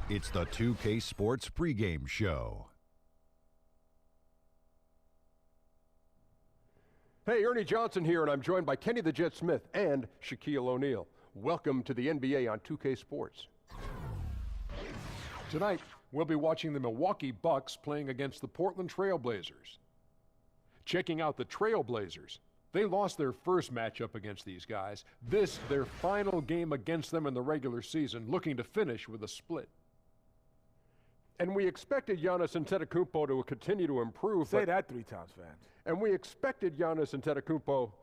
It's the 2K Sports pregame show. Hey, Ernie Johnson here, and I'm joined by Kenny the Jet Smith and Shaquille O'Neal. Welcome to the NBA on 2K Sports. Tonight, we'll be watching the Milwaukee Bucks playing against the Portland Trailblazers. Checking out the Trailblazers. They lost their first matchup against these guys. This, their final game against them in the regular season, looking to finish with a split. And we expected Giannis Antetokounmpo to continue to improve. Say that 3 times, fans. And we expected Giannis Antetokounmpo.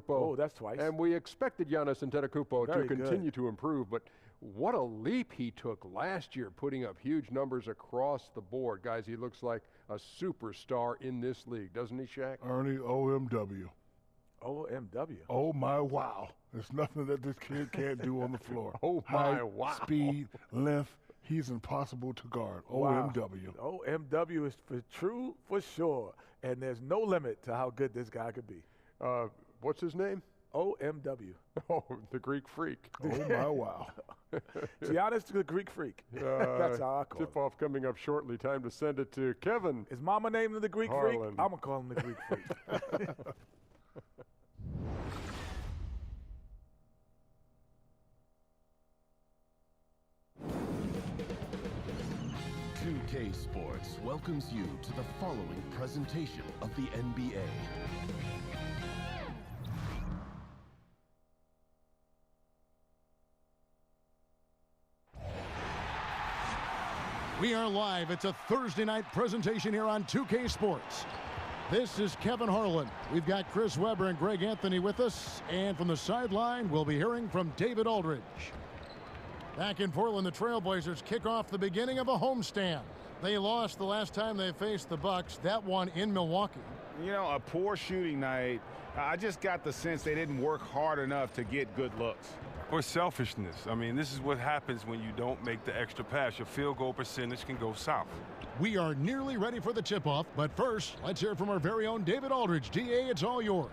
Oh, that's twice. And we expected Giannis Antetokounmpo Very to continue good. to improve. But what a leap he took last year, putting up huge numbers across the board. Guys, he looks like a superstar in this league, doesn't he, Shaq? Ernie, OMW. OMW. Oh, my wow. There's nothing that this kid can't do on the floor. Oh, my Height, wow. Speed, length. He's impossible to guard. Wow. OMW. OMW is for true, for sure. And there's no limit to how good this guy could be. What's his name? OMW. Oh, the Greek Freak. Oh, my wow. Giannis the Greek Freak. That's how I call him. Tip-off coming up shortly. Time to send it to Kevin. Is Mama named him the Greek Harlan. Freak? I'm going to call him the Greek Freak. 2K Sports welcomes you to the following presentation of the NBA. We are live. It's a Thursday night presentation here on 2K Sports. This is Kevin Harlan. We've got Chris Webber and Greg Anthony with us. And from the sideline, we'll be hearing from David Aldridge. Back in Portland, the Trailblazers kick off the beginning of a homestand. They lost the last time they faced the Bucks, that one in Milwaukee. You know, a poor shooting night. I just got the sense they didn't work hard enough to get good looks. Or selfishness. I mean, this is what happens when you don't make the extra pass. Your field goal percentage can go south. We are nearly ready for the tip-off, but first, let's hear from our very own David Aldridge. DA, it's all yours.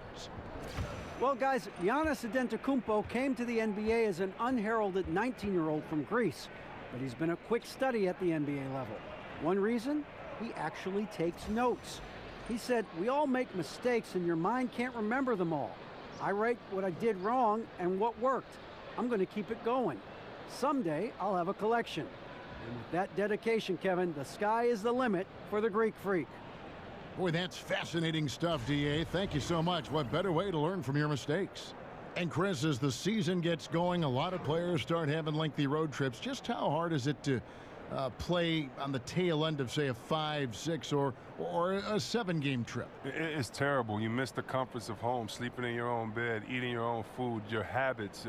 Well, guys, Giannis Antetokounmpo came to the NBA as an unheralded 19-year-old from Greece, but he's been a quick study at the NBA level. One reason? He actually takes notes. He said, "We all make mistakes and your mind can't remember them all. I write what I did wrong and what worked. I'm going to keep it going. Someday, I'll have a collection." And with that dedication, Kevin, the sky is the limit for the Greek Freak. Boy, that's fascinating stuff, DA. Thank you so much. What better way to learn from your mistakes? And Chris, as the season gets going, a lot of players start having lengthy road trips. Just how hard is it to play on the tail end of, say, a 5, 6, or a 7-game trip? It's terrible. You miss the comforts of home, sleeping in your own bed, eating your own food, your habits,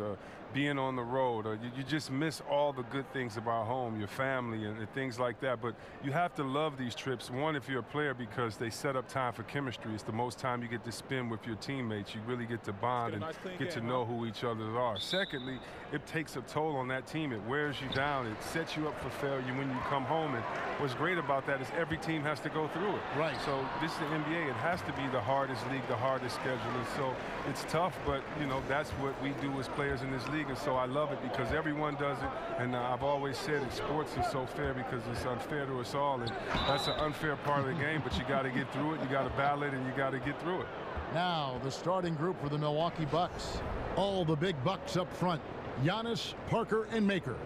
being on the road. You just miss all the good things about home, your family, and things like that. But you have to love these trips. One, if you're a player, because they set up time for chemistry. It's the most time you get to spend with your teammates. You really get to bond and get to know who each other are. Secondly, it takes a toll on that team. It wears you down. It sets you up for failure when you come home. And what's great about that is every team has to go through it. Right. So this is the NBA. It has to be the hardest league, the hardest schedule. And so it's tough, but, you know, that's what we do as players in this league. And so I love it because everyone does it. And I've always said that sports is so fair because it's unfair to us all. And that's an unfair part of the game, but you got to get through it. You got to battle it, and you got to get through it. Now, the starting group for the Milwaukee Bucks. All the big bucks up front. Giannis, Parker, and Maker.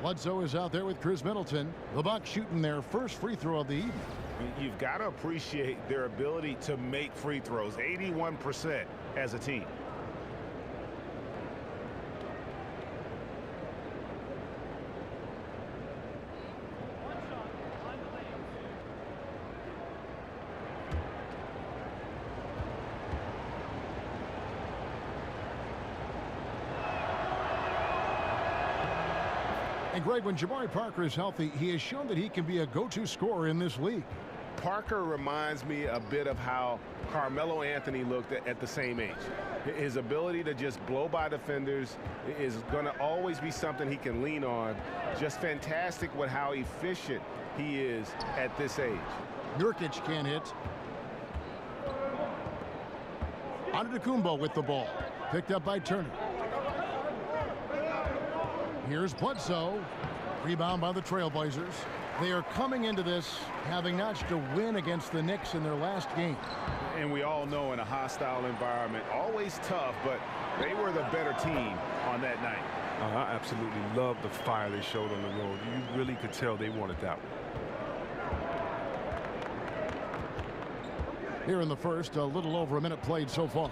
Bledsoe is out there with Chris Middleton. The Bucks shooting their first free throw of the evening. You've got to appreciate their ability to make free throws, 81% as a team. And Greg, when Jabari Parker is healthy, he has shown that he can be a go-to scorer in this league. Parker reminds me a bit of how Carmelo Anthony looked at the same age. His ability to just blow by defenders is going to always be something he can lean on. Just fantastic with how efficient he is at this age. Nurkic can't hit. Antetokounmpo with the ball. Picked up by Turner. Here's Bledsoe. Rebound by the Trailblazers. They are coming into this having notched a win against the Knicks in their last game. And we all know in a hostile environment, always tough, but they were the better team on that night. I absolutely love the fire they showed on the road. You really could tell they wanted that one. Here in the first, a little over a minute played so far.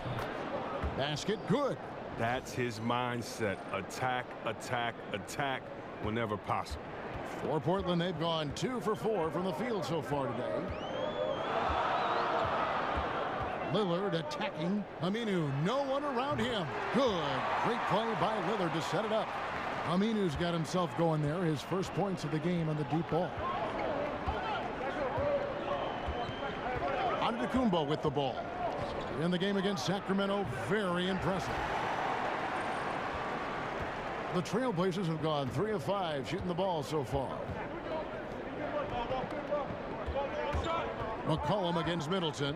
Basket, good. That's his mindset. Attack, attack, attack whenever possible. For Portland, they've gone 2 for 4 from the field so far today. Lillard attacking. Aminu, no one around him. Good. Great play by Lillard to set it up. Aminu's got himself going there. His first points of the game on the deep ball. Antetokounmpo with the ball. In the game against Sacramento, very impressive. The Trailblazers have gone 3 of 5 shooting the ball so far. McCollum against Middleton.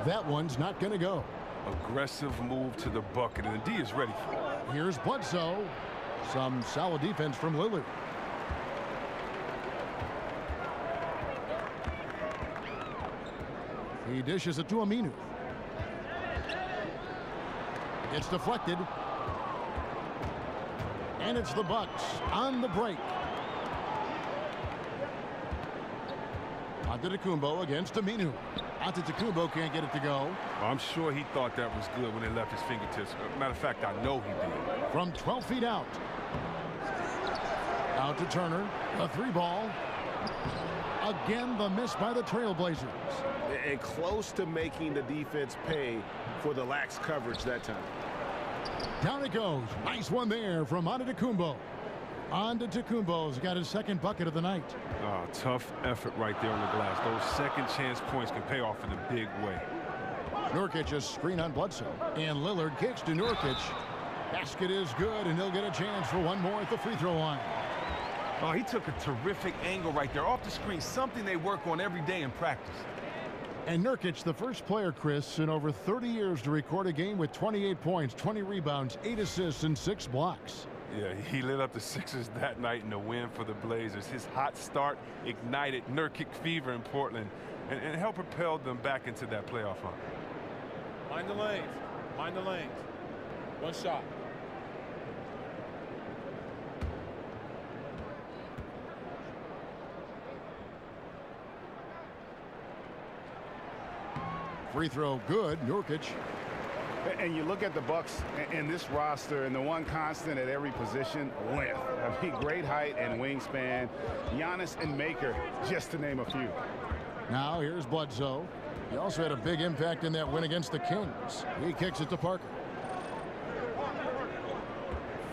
That one's not going to go. Aggressive move to the bucket, and the D is ready for it. Here's Bledsoe. Some solid defense from Lillard. He dishes it to Aminu. It's deflected. And it's the Bucks on the break. Antetokounmpo against Aminu. Antetokounmpo can't get it to go. Well, I'm sure he thought that was good when it left his fingertips. Matter of fact, I know he did. From 12 feet out. Out to Turner. A 3-ball. Again, the miss by the Trailblazers. And close to making the defense pay for the lax coverage that time. Down it goes. Nice one there from Antetokounmpo. Antetokounmpo's got his second bucket of the night. Oh, tough effort right there on the glass. Those second chance points can pay off in a big way. Nurkic a screen on Bledsoe. And Lillard kicks to Nurkic. Basket is good, and he'll get a chance for one more at the free throw line. Oh, he took a terrific angle right there off the screen, something they work on every day in practice. And Nurkic, the first player, Chris, in over 30 years to record a game with 28 points, 20 rebounds, 8 assists, and 6 blocks. Yeah, he lit up the Sixers that night in the win for the Blazers. His hot start ignited Nurkic fever in Portland and helped propel them back into that playoff hunt. Mind the lanes. Mind the lanes. One shot. Free throw good, Nurkic. And you look at the Bucks in this roster, and the one constant at every position, length. I mean, great height and wingspan. Giannis and Maker, just to name a few. Now here's Bledsoe. He also had a big impact in that win against the Kings. He kicks it to Parker.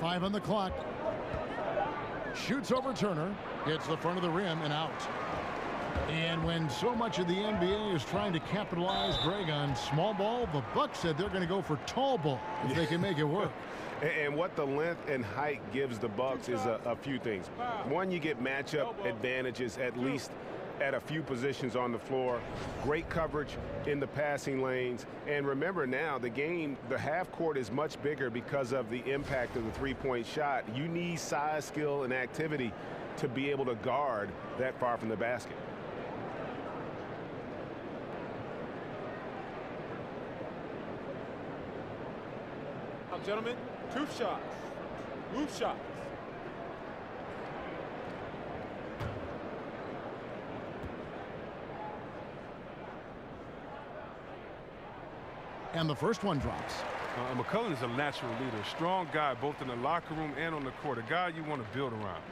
5 on the clock. Shoots over Turner. Hits the front of the rim and out. And when so much of the NBA is trying to capitalize, Greg, on small ball, the Bucks said they're going to go for tall ball if they can make it work. And what the length and height gives the Bucks is a few things. One, you get matchup advantages at least at a few positions on the floor. Great coverage in the passing lanes. And remember now, the half court is much bigger because of the impact of the three-point shot. You need size, skill, and activity to be able to guard that far from the basket. Gentlemen, two shots. Move shots. And the first one drops. McCollum is a natural leader, a strong guy both in the locker room and on the court, a guy you want to build around.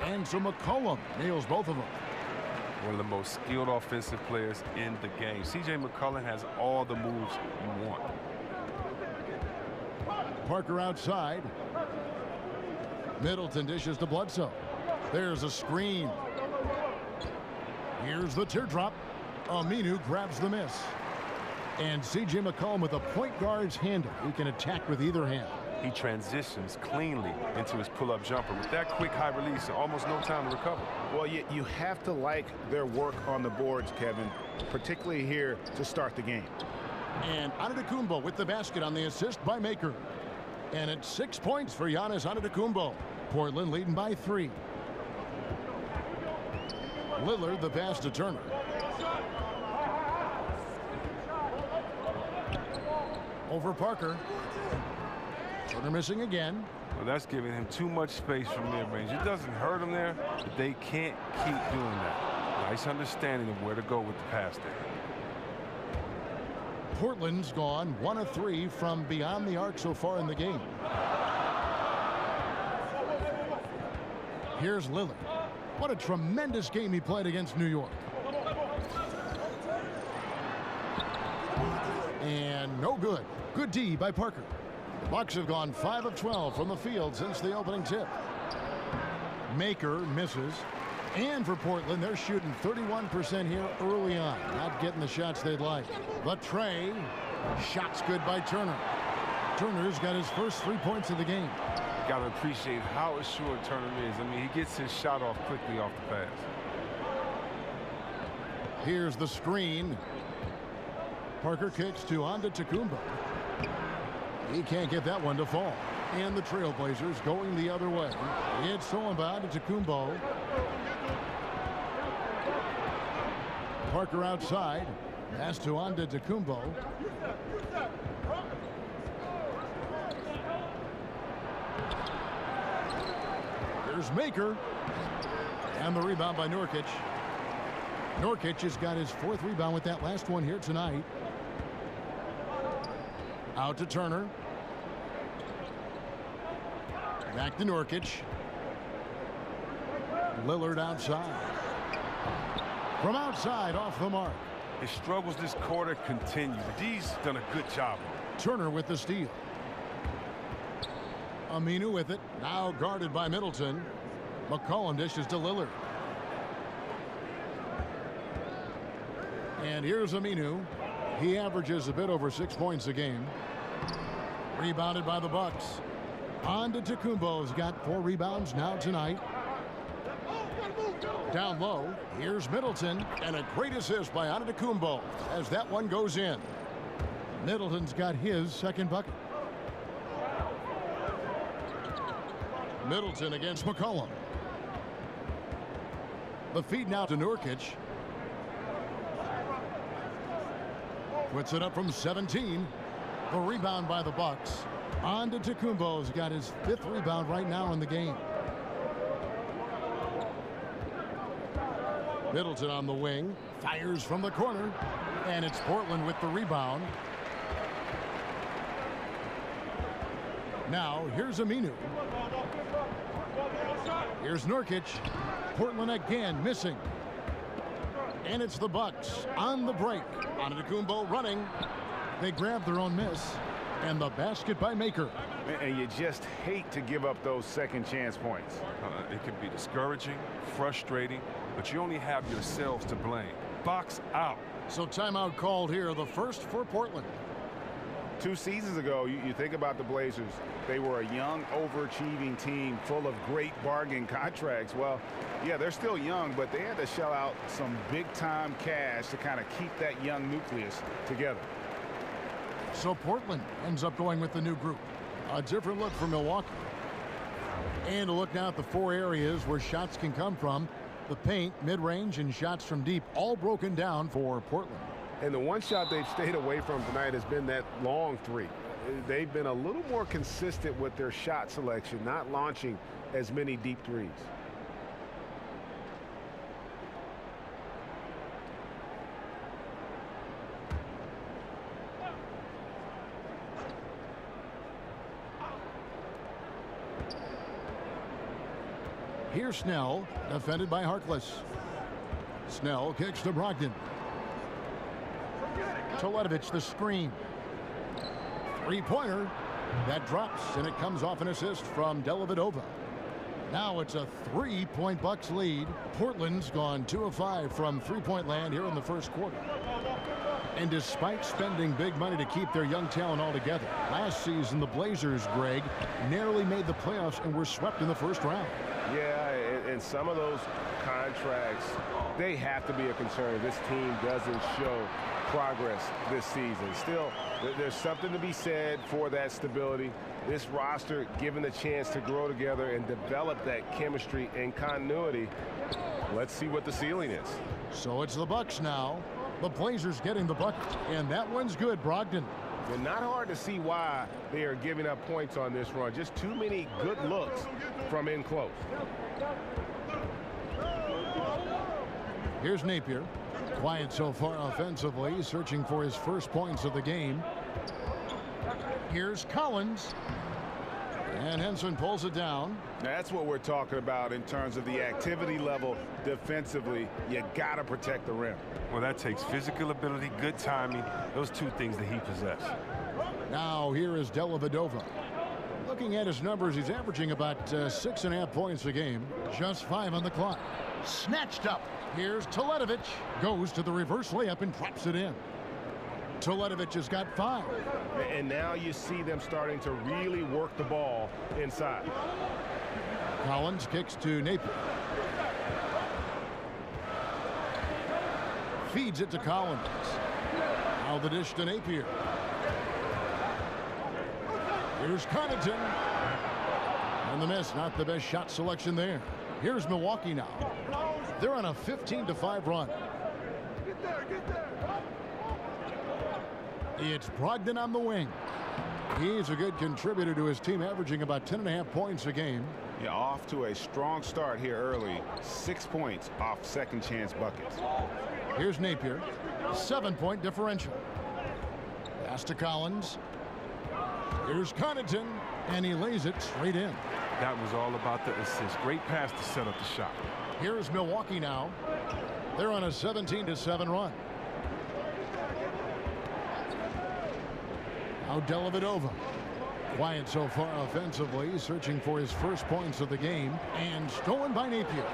And so McCollum nails both of them. One of the most skilled offensive players in the game. C.J. McCollum has all the moves you want. Parker outside. Middleton dishes to Bledsoe. There's a screen. Here's the teardrop. Aminu grabs the miss. And C.J. McCollum with a point guard's handle. He can attack with either hand. he transitions cleanly into his pull-up jumper. With that quick high release, almost no time to recover. Well, you have to like their work on the boards, Kevin, particularly here to start the game. And Antetokounmpo with the basket on the assist by Maker. And it's 6 points for Giannis Antetokounmpo. Portland leading by 3. Lillard the pass to Turner. Over Parker. Turner missing again. Well, that's giving him too much space from mid-range. It doesn't hurt him there, but they can't keep doing that. Nice understanding of where to go with the pass there. Portland's gone 1 of 3 from beyond the arc so far in the game. Here's Lillard. What a tremendous game he played against New York. And no good. Good D by Parker. The Bucks have gone 5 of 12 from the field since the opening tip. Maker misses. And for Portland, they're shooting 31% here early on. Not getting the shots they'd like. But Trey, shots good by Turner. Turner's got his first 3 points of the game. Got to appreciate how assured Turner is. I mean, he gets his shot off quickly off the pass. Here's the screen. Parker kicks to Antetokounmpo. He can't get that one to fall. And the Trailblazers going the other way. It's stolen by Antetokounmpo. Parker outside. Pass to Antetokounmpo. There's Maker. And the rebound by Nurkic. Nurkic has got his 4th rebound with that last one here tonight. Out to Turner. Back to Nurkic. Lillard outside. From outside off the mark. His struggles this quarter continue. D's done a good job. Turner with the steal. Aminu with it. Now guarded by Middleton. McCollum dishes to Lillard. And here's Aminu. He averages a bit over 6 points a game. Rebounded by the Bucks. Antetokounmpo's got 4 rebounds now tonight. Down low, here's Middleton, and a great assist by Antetokounmpo as that one goes in. Middleton's got his 2nd bucket. Middleton against McCollum. The feed now to Nurkic. Puts it up from 17. The rebound by the Bucks. Antetokounmpo's got his 5th rebound right now in the game. Middleton on the wing. Fires from the corner. And it's Portland with the rebound. Now, here's Aminu. Here's Nurkic. Portland again missing. And it's the Bucks on the break. Antetokounmpo running. They grab their own miss. And the basket by Maker. And you just hate to give up those second chance points. It can be discouraging, frustrating, but you only have yourselves to blame. Box out. So timeout called here, the first for Portland. 2 seasons ago, you think about the Blazers. They were a young, overachieving team full of great bargain contracts. Well, yeah, they're still young, but they had to shell out some big-time cash to kind of keep that young nucleus together. So Portland ends up going with the new group. A different look for Milwaukee. And a look now at the 4 areas where shots can come from. The paint, mid-range, and shots from deep, all broken down for Portland. And the one shot they've stayed away from tonight has been that long 3. They've been a little more consistent with their shot selection, not launching as many deep 3s. Here's Snell, defended by Harkless. Snell kicks to Brogdon. Teletovic the screen. 3-pointer. That drops, and it comes off an assist from Dellavedova. Now it's a 3-point Bucks lead. Portland's gone 2 of 5 from 3-point land here in the first quarter. And despite spending big money to keep their young talent all together, last season the Blazers, Greg, narrowly made the playoffs and were swept in the first round. Yeah, and some of those contracts, they have to be a concern. This team doesn't show progress this season. Still, there's something to be said for that stability. This roster, given the chance to grow together and develop that chemistry and continuity, let's see what the ceiling is. So it's the Bucks now. The Blazers getting the bucket, and that one's good, Brogdon. And not hard to see why they are giving up points on this run. Just too many good looks from in close. Here's Napier. Quiet so far offensively, searching for his first points of the game. Here's Collins. And Henson pulls it down. That's what we're talking about in terms of the activity level defensively. You got to protect the rim. Well, that takes physical ability, good timing, those two things that he possesses. Now here is Dellavedova. Looking at his numbers, he's averaging about 6.5 points a game. Just 5 on the clock. Snatched up. Here's Teletovic. Goes to the reverse layup and drops it in. Teletovic has got 5. And now you see them starting to really work the ball inside. Collins kicks to Napier. Feeds it to Collins. Now the dish to Napier. Here's Connaughton. And the miss, not the best shot selection there. Here's Milwaukee now. They're on a 15-5 run. Get there. It's Brogdon on the wing. He's a good contributor to his team, averaging about 10.5 points a game. Yeah, off to a strong start here early. 6 points off second chance buckets. Here's Napier. 7-point differential. Pass to Collins. Here's Connaughton, and he lays it straight in. That was all about the assist. Great pass to set up the shot. Here's Milwaukee now. They're on a 17-7 run. Now Dellavedova. Quiet so far offensively, searching for his first points of the game, and stolen by Napier.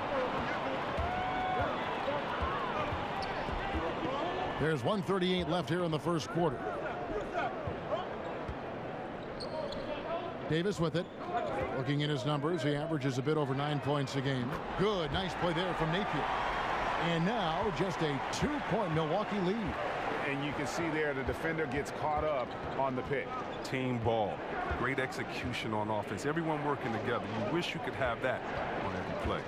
There's 1:38 left here in the first quarter. Davis with it. Looking at his numbers, he averages a bit over 9 points a game. Good, nice play there from Napier. And now just a 2-point Milwaukee lead. And you can see there the defender gets caught up on the pick. Team ball. Great execution on offense. Everyone working together. You wish you could have that on every play.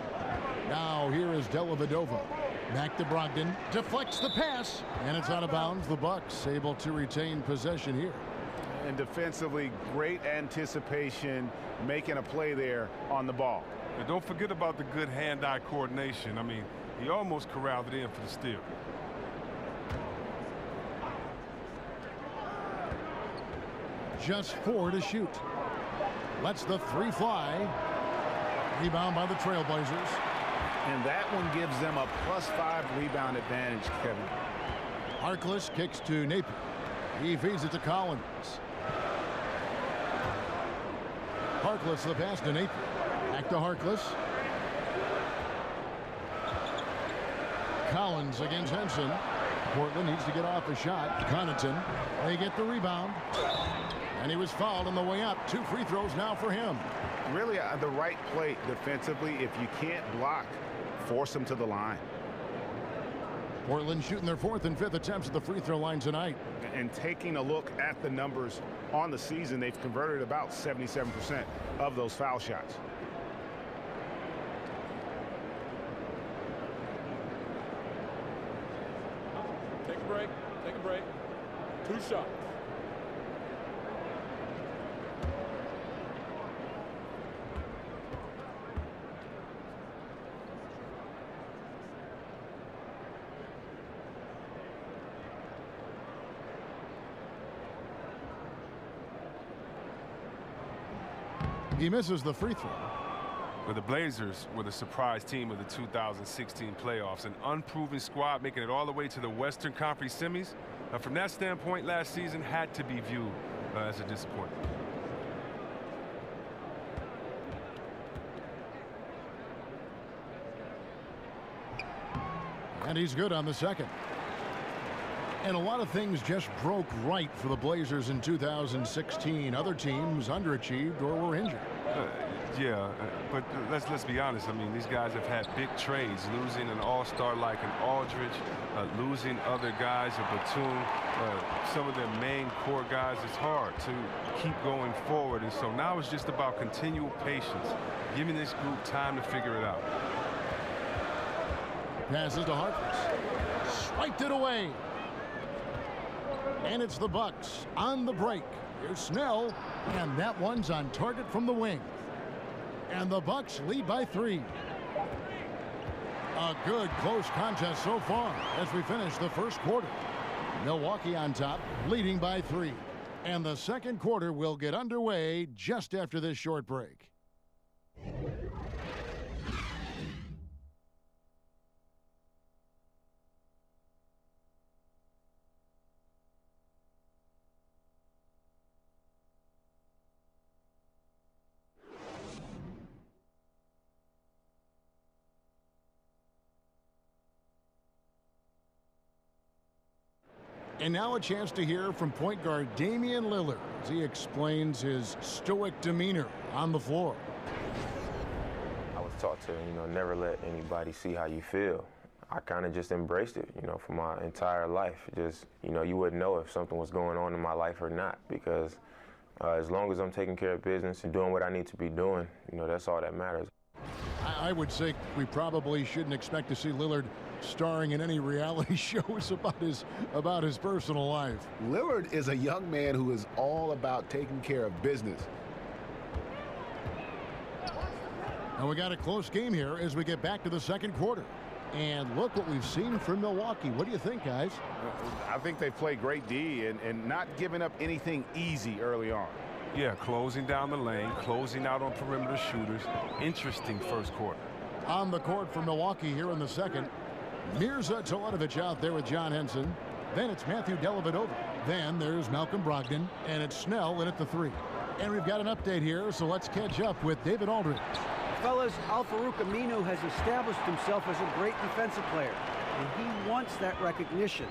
Now here is Dellavedova. Back to Brogdon. Deflects the pass. And it's out of bounds. The Bucks able to retain possession here. And defensively, great anticipation, making a play there on the ball. And don't forget about the good hand-eye coordination. I mean, he almost corralled it in for the steal. Just 4 to shoot. Lets the 3 fly. Rebound by the Trailblazers. And that one gives them a +5 rebound advantage, Kevin. Harkless kicks to Napier. He feeds it to Collins. Harkless the pass to Napier. Back to Harkless. Collins against Henson. Portland needs to get off a shot. Connaughton. They get the rebound. And he was fouled on the way up. 2 free throws now for him. Really the right play defensively. If you can't block, force them to the line. Portland shooting their 4th and 5th attempts at the free throw line tonight. And taking a look at the numbers on the season, they've converted about 77% of those foul shots. Take a break. 2 shots. He misses the free throw. But the Blazers were the surprise team of the 2016 playoffs, an unproven squad making it all the way to the Western Conference semis. From that standpoint, last season had to be viewed as a disappointment. And he's good on the second. And a lot of things just broke right for the Blazers in 2016. Other teams underachieved or were injured. But let's be honest. I mean, these guys have had big trades, losing an all-star like an Aldridge, losing other guys, a Batum, some of their main core guys. It's hard to keep going forward. And so now it's just about continual patience, giving this group time to figure it out. Passes to Harkless. Swiped it away. And it's the Bucks on the break. Here's Snell, and that one's on target from the wing. And the Bucks lead by 3. A good close contest so far as we finish the first quarter. Milwaukee on top, leading by 3. And the second quarter will get underway just after this short break. And now a chance to hear from point guard Damian Lillard as he explains his stoic demeanor on the floor. I was taught to, never let anybody see how you feel. I kind of just embraced it, for my entire life. Just, you wouldn't know if something was going on in my life or not, because as long as I'm taking care of business and doing what I need to be doing, that's all that matters. I would say we probably shouldn't expect to see Lillard starring in any reality shows about his personal life. Lillard is a young man who is all about taking care of business. And we got a close game here as we get back to the second quarter. And look what we've seen from Milwaukee. What do you think, guys? I think they played great D and not giving up anything easy early on. Yeah, closing down the lane, closing out on perimeter shooters. Interesting first quarter. On the court for Milwaukee here in the second. Mirza Teletovic out there with John Henson. Then it's Matthew Dellavedova. Then there's Malcolm Brogdon. And it's Snell in at the 3. And we've got an update here, so let's catch up with David Aldridge. Fellas, Al-Farouq Aminu has established himself as a great defensive player, and he wants that recognition.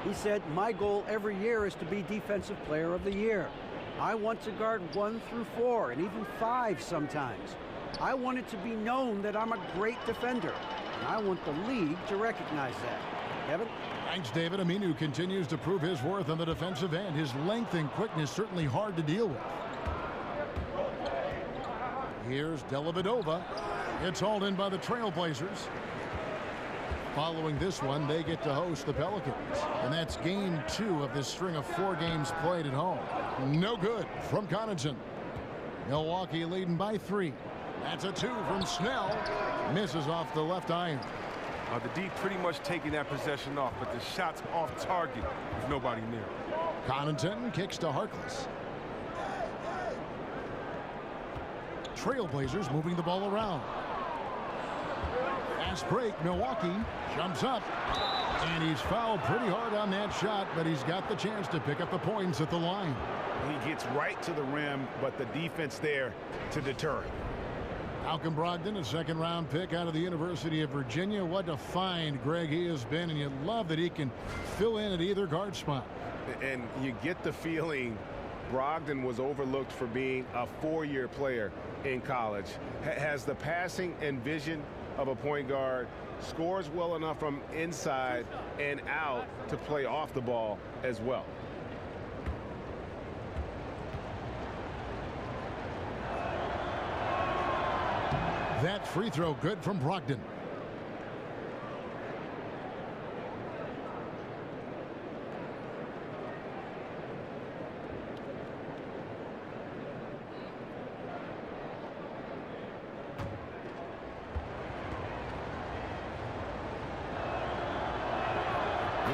He said, my goal every year is to be Defensive Player of the Year. I want to guard 1 through 4 and even 5 sometimes. I want it to be known that I'm a great defender, and I want the league to recognize that. Kevin? Thanks, David. Aminu continues to prove his worth on the defensive end. His length and quickness certainly hard to deal with. Here's Dellavedova. It's hauled in by the Trailblazers. Following this one, they get to host the Pelicans. And that's game 2 of this string of 4 games played at home. No good from Connaughton. Milwaukee leading by 3. That's a 2 from Snell. Misses off the left iron. The D pretty much taking that possession off, but the shot's off target with nobody near. Connaughton kicks to Harkless. Trailblazers moving the ball around. Fast break. Milwaukee jumps up. And he's fouled pretty hard on that shot, but he's got the chance to pick up the points at the line. He gets right to the rim, but the defense there to deter him. Malcolm Brogdon, a second-round pick out of the University of Virginia. What a find, Greg, he has been, and you love that he can fill in at either guard spot. And you get the feeling Brogdon was overlooked for being a 4-year player in college. Has the passing and vision of a point guard, scores well enough from inside and out to play off the ball as well. That free throw good from Brogdon.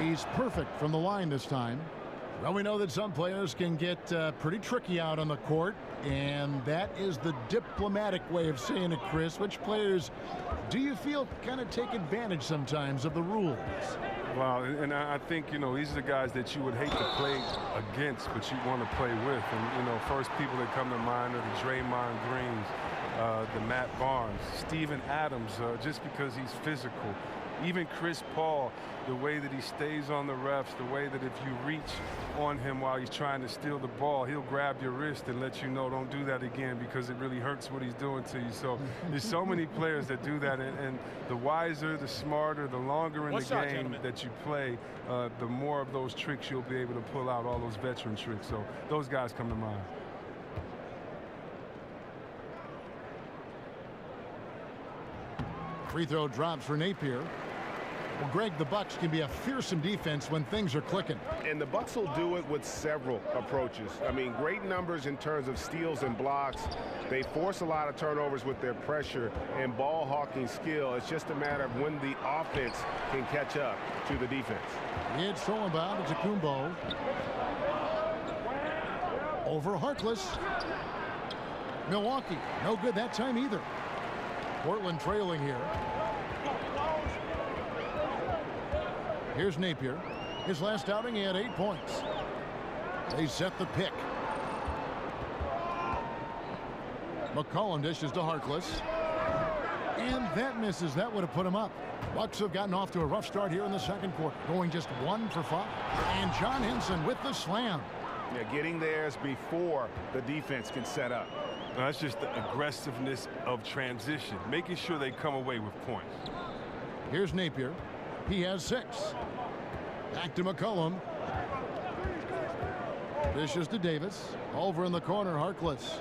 He's perfect from the line this time. Well, we know that some players can get pretty tricky out on the court, and that is the diplomatic way of saying it, Chris. Which players do you feel kind of take advantage sometimes of the rules? Well, and I think, these are the guys that you would hate to play against, but you want to play with. And, first people that come to mind are the Draymond Greens, the Matt Barnes, Steven Adams, just because he's physical. Even Chris Paul, the way that he stays on the refs, the way that if you reach on him while he's trying to steal the ball, he'll grab your wrist and let you know don't do that again because it really hurts what he's doing to you. So there's so many players that do that, and the wiser, the smarter, the longer in the game that you play, the more of those tricks you'll be able to pull out, all those veteran tricks. So those guys come to mind. Free throw drops for Napier. Well, Greg, the Bucks can be a fearsome defense when things are clicking. And the Bucks will do it with several approaches. I mean, great numbers in terms of steals and blocks. They force a lot of turnovers with their pressure and ball hawking skill. It's just a matter of when the offense can catch up to the defense. It's thrown about. It's a Kumbo. Over Harkless. Milwaukee, no good that time either. Portland trailing here. Here's Napier. His last outing, he had 8 points. They set the pick. McCollum dishes to Harkless. And that misses. That would have put him up. Bucks have gotten off to a rough start here in the second quarter, going just 1 for 5. And John Henson with the slam. Yeah, getting theirs before the defense can set up. Now, that's just the aggressiveness of transition, making sure they come away with points. Here's Napier. He has 6. Back to McCollum. Dishes to Davis. Over in the corner, Harkless.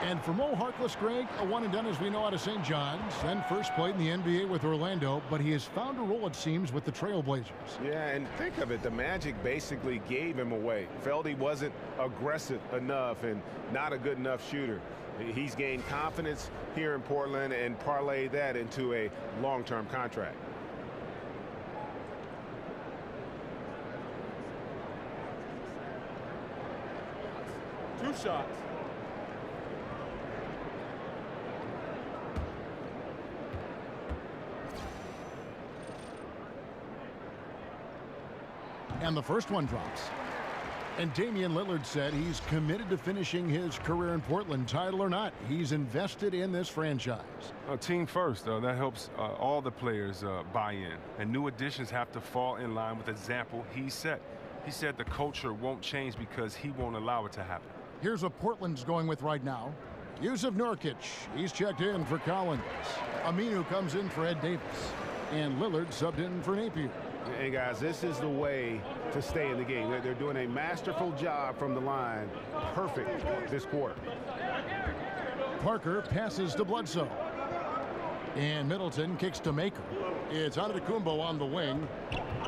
And for Mo Harkless, Greg, a one and done as we know out of St. John's. Then first played in the NBA with Orlando, but he has found a role, it seems, with the Trailblazers. Yeah, and think of it, the Magic basically gave him away. Felt he wasn't aggressive enough and not a good enough shooter. He's gained confidence here in Portland and parlayed that into a long-term contract. Two shots. And the first one drops. And Damian Lillard said he's committed to finishing his career in Portland, title or not. He's invested in this franchise. Team first, that helps all the players buy in. And new additions have to fall in line with the example he set. He said the culture won't change because he won't allow it to happen. Here's what Portland's going with right now. Yusuf Nurkic, he's checked in for Collins. Aminu comes in for Ed Davis. And Lillard subbed in for Napier. And guys, this is the way to stay in the game. They're doing a masterful job from the line. Perfect this quarter. Parker passes to Bledsoe. And Middleton kicks to Maker. It's Antetokounmpo on the wing.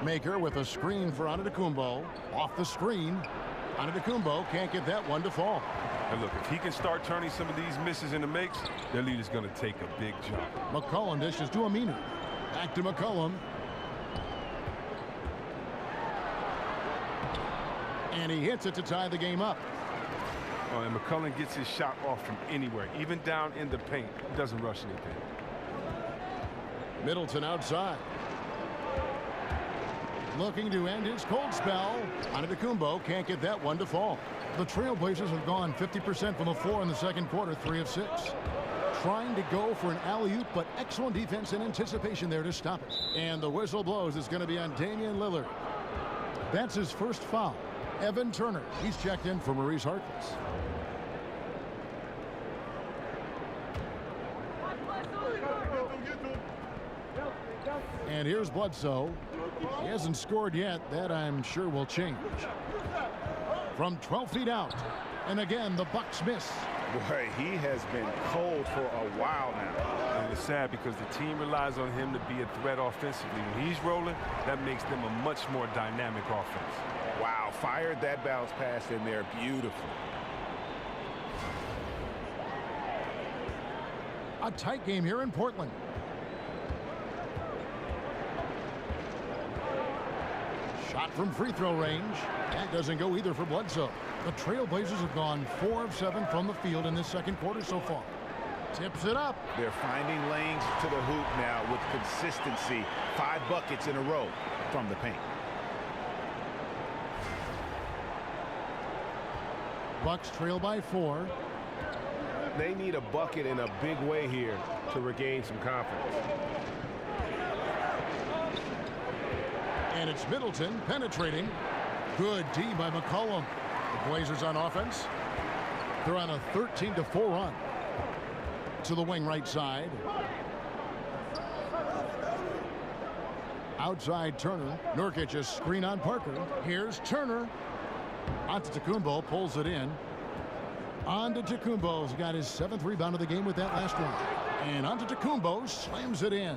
Maker with a screen for Antetokounmpo. Off the screen. Antetokounmpo can't get that one to fall. And look, if he can start turning some of these misses into makes, their lead is going to take a big jump. McCollum dishes to Aminu. Back to McCollum. And he hits it to tie the game up. Oh, and McCollum gets his shot off from anywhere, even down in the paint. He doesn't rush anything. Middleton outside. Looking to end his cold spell. Antetokounmpo can't get that one to fall. The Trailblazers have gone 50% from the floor in the second quarter, 3 of 6. Trying to go for an alley-oop, but excellent defense and anticipation there to stop it. And the whistle blows. It's going to be on Damian Lillard. That's his first foul. Evan Turner, he's checked in for Maurice Harkless. And here's Bledsoe. He hasn't scored yet. That, I'm sure, will change. From 12 feet out. And again, the Bucks miss. Boy, he has been cold for a while now. And it's sad because the team relies on him to be a threat offensively. When he's rolling, that makes them a much more dynamic offense. Wow, fired that bounce pass in there. Beautiful. A tight game here in Portland. Shot from free throw range. That doesn't go either for Bledsoe. The Trailblazers have gone 4 of 7 from the field in this second quarter so far. Tips it up. They're finding lanes to the hoop now with consistency. 5 buckets in a row from the paint. Bucks trail by 4. They need a bucket in a big way here to regain some confidence. And it's Middleton penetrating. Good D by McCollum. The Blazers on offense. They're on a 13-4 run. To the wing right side. Outside Turner. Nurkic a screen on Parker. Here's Turner. Antetokounmpo pulls it in. On to Antetokounmpo. He's got his 7th rebound of the game with that last one. And Antetokounmpo slams it in.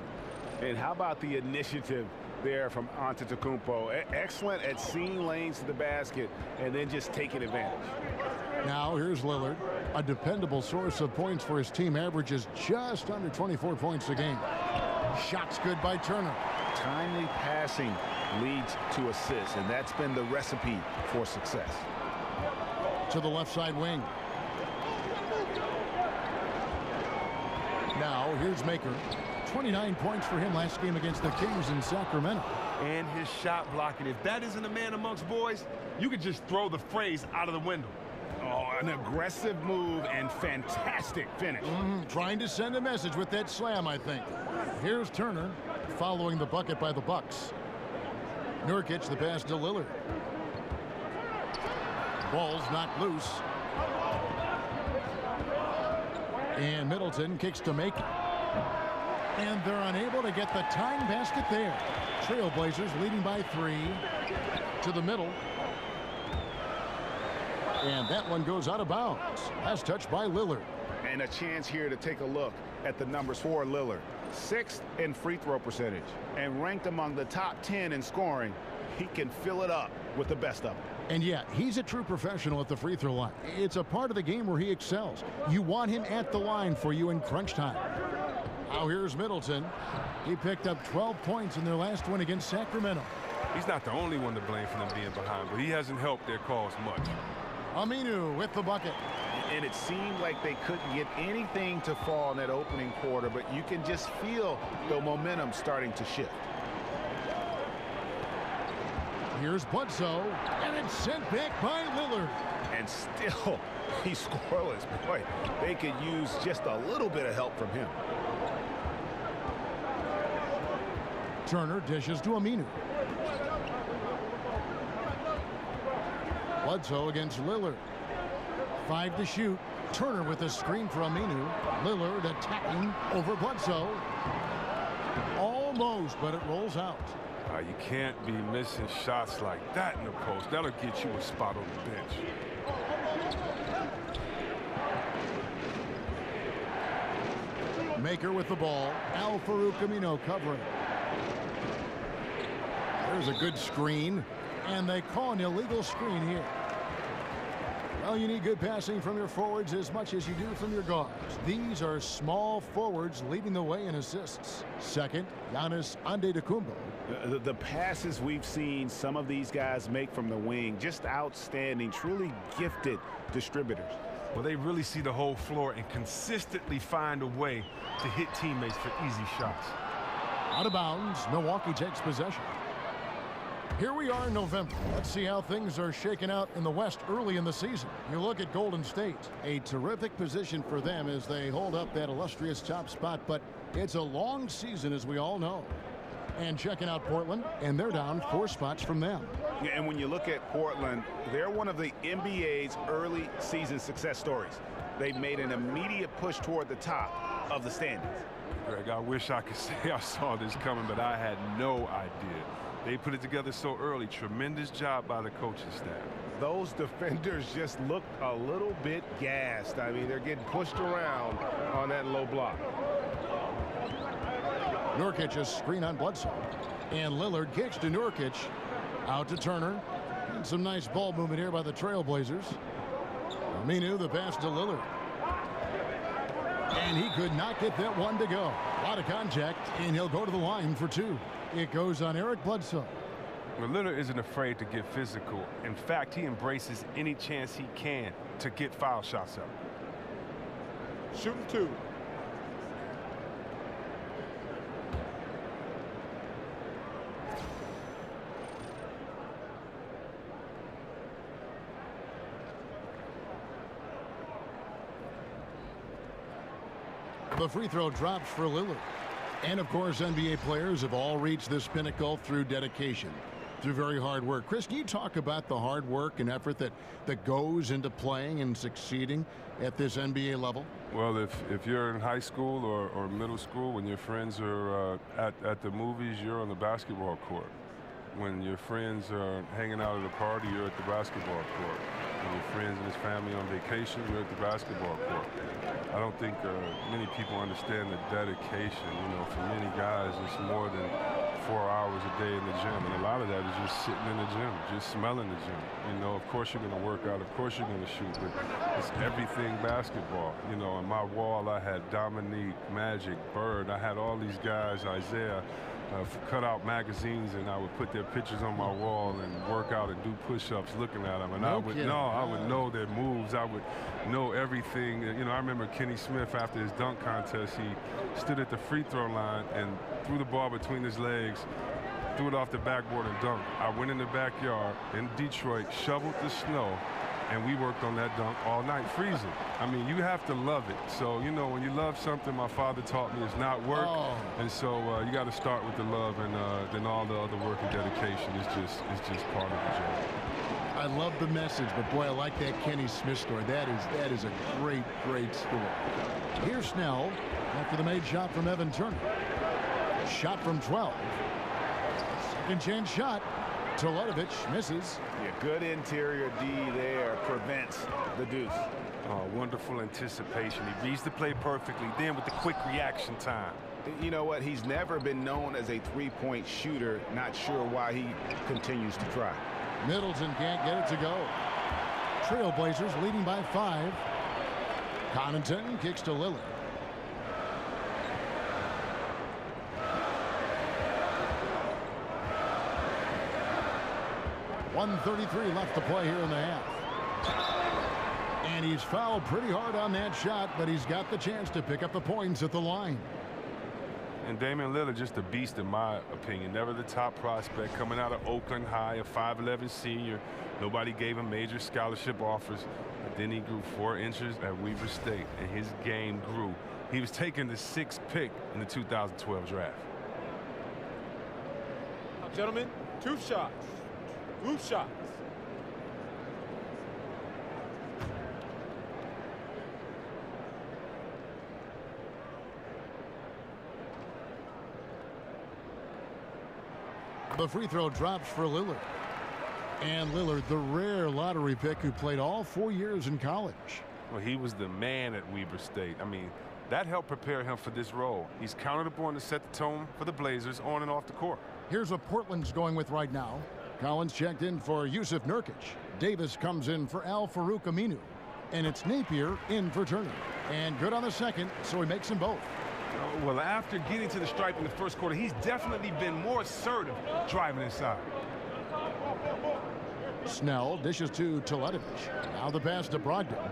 And how about the initiative there from Antetokounmpo? Excellent at seeing lanes to the basket and then just taking advantage. Now here's Lillard. A dependable source of points for his team. Averages just under 24 points a game. Shots good by Turner. Timely passing leads to assists, and that's been the recipe for success. To the left side wing. Now here's Maker. 29 points for him last game against the Kings in Sacramento. And his shot blocking. If that isn't a man amongst boys, you could just throw the phrase out of the window. Oh, an aggressive move and fantastic finish. Trying to send a message with that slam, I think. Here's Turner following the bucket by the Bucks. Nurkic the pass to Lillard. Ball's knocked loose. And Middleton kicks to Maker. And they're unable to get the tying basket there. Trailblazers leading by 3. To the middle. And that one goes out of bounds. Last touch by Lillard. And a chance here to take a look at the numbers for Lillard. 6th in free throw percentage and ranked among the top 10 in scoring. He can fill it up with the best of them. And yeah, he's a true professional at the free throw line. It's a part of the game where he excels. You want him at the line for you in crunch time. Now here's Middleton. He picked up 12 points in their last one against Sacramento. He's not the only one to blame for them being behind, but he hasn't helped their cause much. Aminu with the bucket. And it seemed like they couldn't get anything to fall in that opening quarter, but you can just feel the momentum starting to shift. Here's Bledsoe, and it's sent back by Lillard. And still, he's scoreless. Boy, they could use just a little bit of help from him. Turner dishes to Aminu. Bledsoe against Lillard. 5 to shoot. Turner with a screen for Aminu. Lillard attacking over Bledsoe. Almost, but it rolls out. You can't be missing shots like that in the post. That'll get you a spot on the bench. Maker with the ball. Al-Farouq Aminu covering. There's a good screen. And they call an illegal screen here. Well, you need good passing from your forwards as much as you do from your guards. These are small forwards leading the way in assists. Second, Giannis Antetokounmpo. The passes we've seen some of these guys make from the wing, just outstanding, truly gifted distributors. Well, they really see the whole floor and consistently find a way to hit teammates for easy shots. Out of bounds, Milwaukee takes possession. Here we are in November. Let's see how things are shaking out in the West early in the season. You look at Golden State, a terrific position for them as they hold up that illustrious top spot, but it's a long season, as we all know. And checking out Portland, and they're down 4 spots from them. Yeah, and when you look at Portland, they're one of the NBA's early season success stories. They made an immediate push toward the top of the standings. Greg, I wish I could say I saw this coming, but I had no idea. They put it together so early. Tremendous job by the coaching staff. Those defenders just looked a little bit gassed. I mean, they're getting pushed around on that low block. Nurkic a screen on Bledsoe. And Lillard kicks to Nurkic. Out to Turner. And some nice ball movement here by the Trailblazers. Aminu the pass to Lillard. And he could not get that one to go. A lot of contact, and he'll go to the line for 2. It goes on Eric Bledsoe. Well, Lillard isn't afraid to get physical. In fact, he embraces any chance he can to get foul shots up. Shooting 2. The free throw drops for Lillard. And, of course, NBA players have all reached this pinnacle through dedication. through very hard work. Chris, can you talk about the hard work and effort that goes into playing and succeeding at this NBA level? Well, if you're in high school or middle school, when your friends are at the movies, you're on the basketball court. When your friends are hanging out at a party, you're at the basketball court. When your friends and his family on vacation, you're at the basketball court. I don't think many people understand the dedication. You know, for many guys, it's more than 4 hours a day in the gym. And a lot of that is just sitting in the gym, just smelling the gym. You know, of course you're going to work out, of course you're going to shoot, but it's everything basketball. You know, on my wall, I had Dominique, Magic, Bird. I had all these guys, Isaiah, cut out magazines, and I would put their pictures on my wall and work out and do push-ups looking at them. And I would know their moves. I would know everything. You know, I remember Kenny Smith after his dunk contest, he stood at the free throw line and threw the ball between his legs, threw it off the backboard and dunked. I went in the backyard in Detroit, shoveled the snow, and we worked on that dunk all night, freezing. I mean, you have to love it. So, you know, when you love something, my father taught me, it's not work. And so you got to start with the love, and then all the other work and dedication is just part of the job. I love the message, but boy, I like that Kenny Smith story. That is a great, great story. Here's Snell after the made shot from Evan Turner. Shot from 12. Second chance shot. Teletovic misses. Yeah, good interior D there prevents the deuce. Wonderful anticipation. He reads the play perfectly, then with the quick reaction time. You know what? He's never been known as a three-point shooter. Not sure why he continues to try. Middleton can't get it to go. Trailblazers leading by 5. Connaughton kicks to Lillard. .133 left to play here in the half. And he's fouled pretty hard on that shot, but he's got the chance to pick up the points at the line. And Damian Lillard, just a beast in my opinion. Never the top prospect, coming out of Oakland High, a 5'11" senior. Nobody gave him major scholarship offers. But then he grew 4 inches at Weber State, and his game grew. He was taken the 6th pick in the 2012 draft. Now, gentlemen, 2 shots. 2 shots. The free throw drops for Lillard. And Lillard, the rare lottery pick who played all 4 years in college. Well, he was the man at Weber State. I mean, that helped prepare him for this role. He's counted upon to set the tone for the Blazers on and off the court. Here's what Portland's going with right now. Collins checked in for Yusuf Nurkic. Davis comes in for Al Farouk Aminu. And it's Napier in for Turner. And good on the second, so he makes them both. Well, after getting to the stripe in the first quarter, he's definitely been more assertive driving inside. Snell dishes to Teletovic. Now the pass to Brogdon.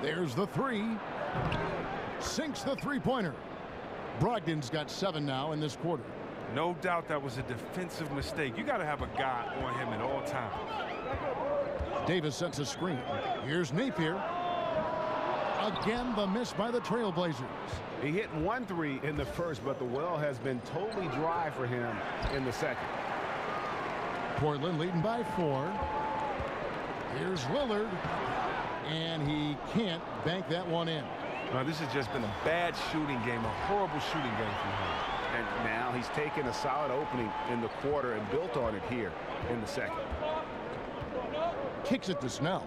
There's the 3. Sinks the three-pointer. Brogdon's got 7 now in this quarter. No doubt that was a defensive mistake. You got to have a guy on him at all times. Davis sets a screen. Here's Napier. Again, the miss by the Trailblazers. He hit 1 3 in the first, but the well has been totally dry for him in the second. Portland leading by 4. Here's Lillard. And he can't bank that one in. This has just been a bad shooting game, a horrible shooting game from him. And now he's taken a solid opening in the quarter and built on it here in the second. Kicks it to Snell.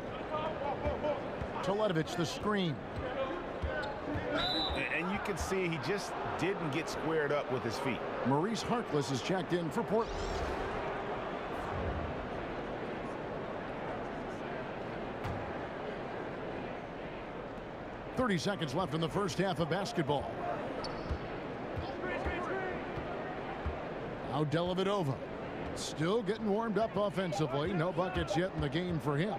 Teletovic the screen. And you can see he just didn't get squared up with his feet. Maurice Harkless is checked in for Portland. .30 seconds left in the first half of basketball. Now Dellavedova still getting warmed up offensively. No buckets yet in the game for him.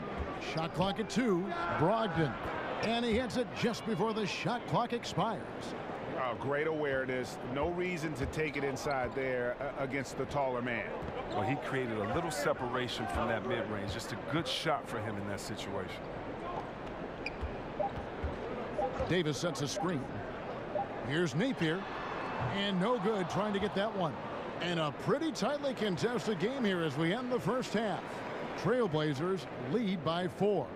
Shot clock at 2. Brogdon. And he hits it just before the shot clock expires. Great awareness. No reason to take it inside there against the taller man. Well, he created a little separation from that mid-range. Just a good shot for him in that situation. Davis sets a screen. Here's Napier. And no good trying to get that one. And a pretty tightly contested game here as we end the first half. Trailblazers lead by 4.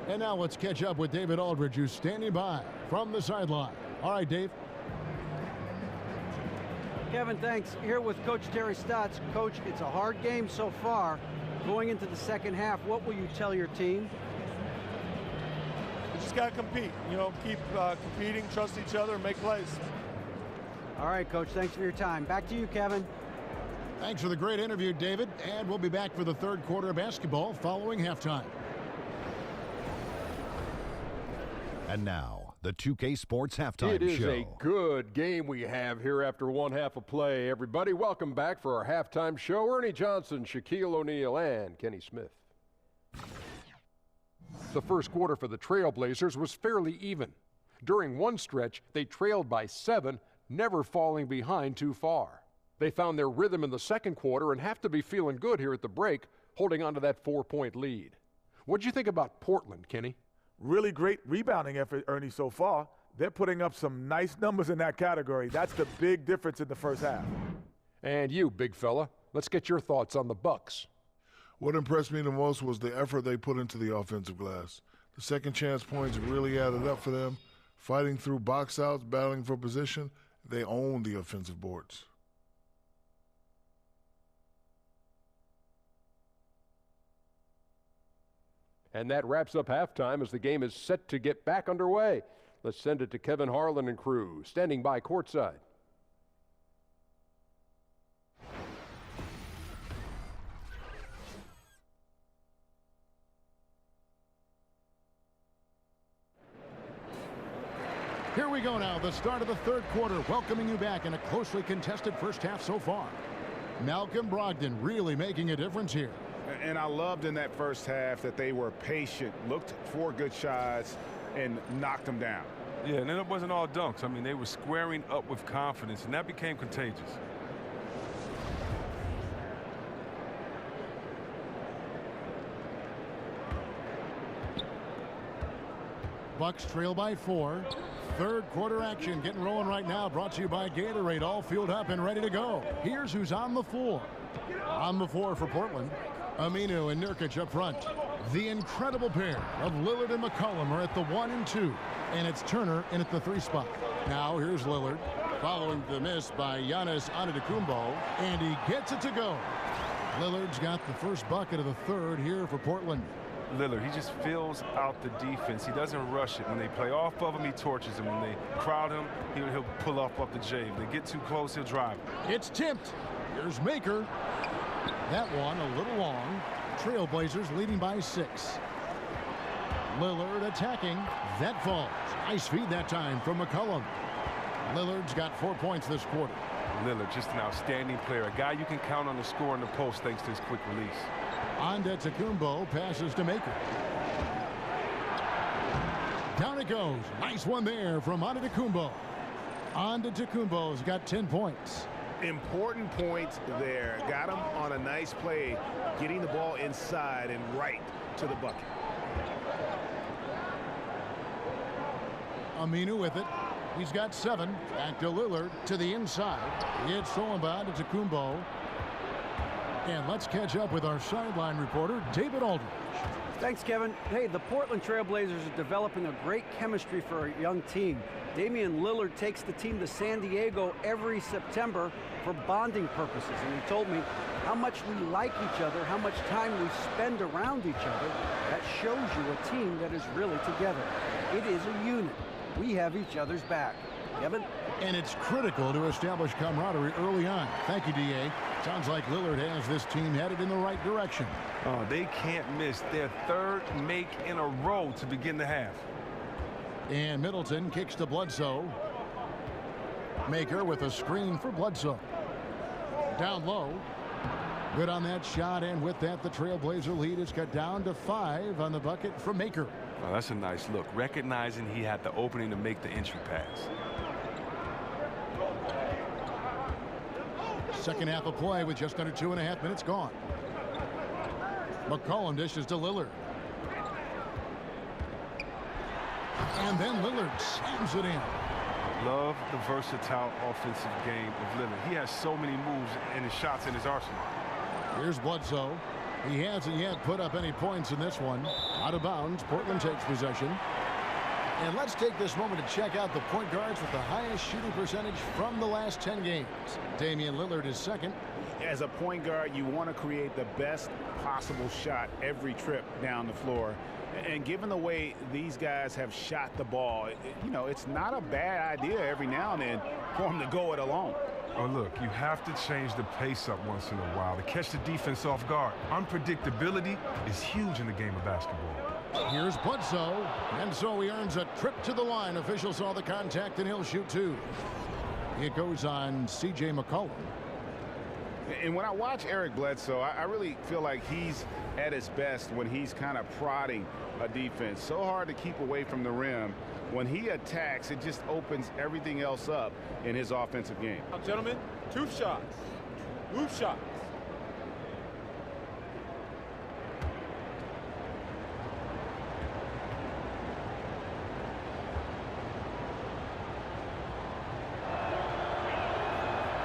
And now let's catch up with David Aldridge, who's standing by from the sideline. All right, Dave. Kevin, thanks. Here with Coach Terry Stotts. Coach, it's a hard game so far. Going into the second half, what will you tell your team? We just got to compete. You know, keep competing, trust each other, and make plays. All right, Coach, thanks for your time. Back to you, Kevin. Thanks for the great interview, David. And we'll be back for the third quarter of basketball following halftime. And now, the 2K Sports Halftime It is Show. a good game we have here after one half of play. Everybody, welcome back for our halftime show. Ernie Johnson, Shaquille O'Neal, and Kenny Smith. The first quarter for the Trailblazers was fairly even. During one stretch, they trailed by 7, never falling behind too far. They found their rhythm in the second quarter and have to be feeling good here at the break, holding on to that 4-point lead. What'd you think about Portland, Kenny? Really great rebounding effort, Ernie, so far. They're putting up some nice numbers in that category. That's the big difference in the first half. And you, big fella, let's get your thoughts on the Bucks. What impressed me the most was the effort they put into the offensive glass. The second chance points really added up for them. Fighting through box outs, battling for position, they owned the offensive boards. And that wraps up halftime as the game is set to get back underway. Let's send it to Kevin Harlan and crew, standing by courtside. Here we go now, the start of the third quarter, welcoming you back in a closely contested first half so far. Malcolm Brogdon really making a difference here. And I loved in that first half that they were patient, looked for good shots, and knocked them down. Yeah, and then it wasn't all dunks. I mean, they were squaring up with confidence, and that became contagious. Bucks trail by 4. Third quarter action getting rolling right now, brought to you by Gatorade, all fueled up and ready to go. Here's who's on the floor. On the floor for Portland, Aminu and Nurkic up front. The incredible pair of Lillard and McCollum are at the 1 and 2, and it's Turner in at the 3 spot. Now here's Lillard, following the miss by Giannis Antetokounmpo, and he gets it to go. Lillard's got the first bucket of the third here for Portland. Lillard, he just fills out the defense. He doesn't rush it. When they play off of him, he torches him. When they crowd him, he'll pull off the J. If they get too close, he'll drive. It's tipped. Here's Maker. That one a little long. Trailblazers leading by 6. Lillard attacking. That falls. Nice feed that time from McCollum. Lillard's got 4 points this quarter. Lillard, just an outstanding player. A guy you can count on to score in the post thanks to his quick release. Antetokounmpo passes to Maker. Down it goes. Nice one there from Antetokounmpo. Antetokounmpo's got 10 points. Important points there. Got him on a nice play, getting the ball inside and right to the bucket. Aminu with it. He's got 7. Back to Lillard to the inside. It's stolen by Antetokounmpo. And let's catch up with our sideline reporter, David Aldridge. Thanks, Kevin. Hey, the Portland Trailblazers are developing a great chemistry for a young team. Damian Lillard takes the team to San Diego every September for bonding purposes. And he told me how much we like each other, how much time we spend around each other. That shows you a team that is really together. It is a unit. We have each other's back. Kevin? And it's critical to establish camaraderie early on. Thank you, D.A. Sounds like Lillard has this team headed in the right direction. Oh, they can't miss their third make in a row to begin the half. And Middleton kicks to Bledsoe. Maker with a screen for Bledsoe. Down low. Good on that shot, and with that, the Trailblazer lead is cut down to 5 on the bucket from Maker. Oh, that's a nice look, recognizing he had the opening to make the entry pass. Second half of play with just under 2.5 minutes gone. McCollum dishes to Lillard. And then Lillard slams it in. Love the versatile offensive game of Lillard. He has so many moves and his shots in his arsenal. Here's Bledsoe. He hasn't yet put up any points in this one. Out of bounds. Portland takes possession. And let's take this moment to check out the point guards with the highest shooting percentage from the last 10 games. Damian Lillard is second. As a point guard, you want to create the best possible shot every trip down the floor. And given the way these guys have shot the ball, you know, it's not a bad idea every now and then for them to go it alone. Oh, look, you have to change the pace up once in a while to catch the defense off guard. Unpredictability is huge in the game of basketball. Here's Bledsoe, and so he earns a trip to the line. Officials saw the contact, and he'll shoot two. It goes on C.J. McCollum. And when I watch Eric Bledsoe, I really feel like he's at his best when he's kind of prodding a defense. So hard to keep away from the rim. When he attacks, it just opens everything else up in his offensive game. Now, gentlemen, 2 shots. Move shots.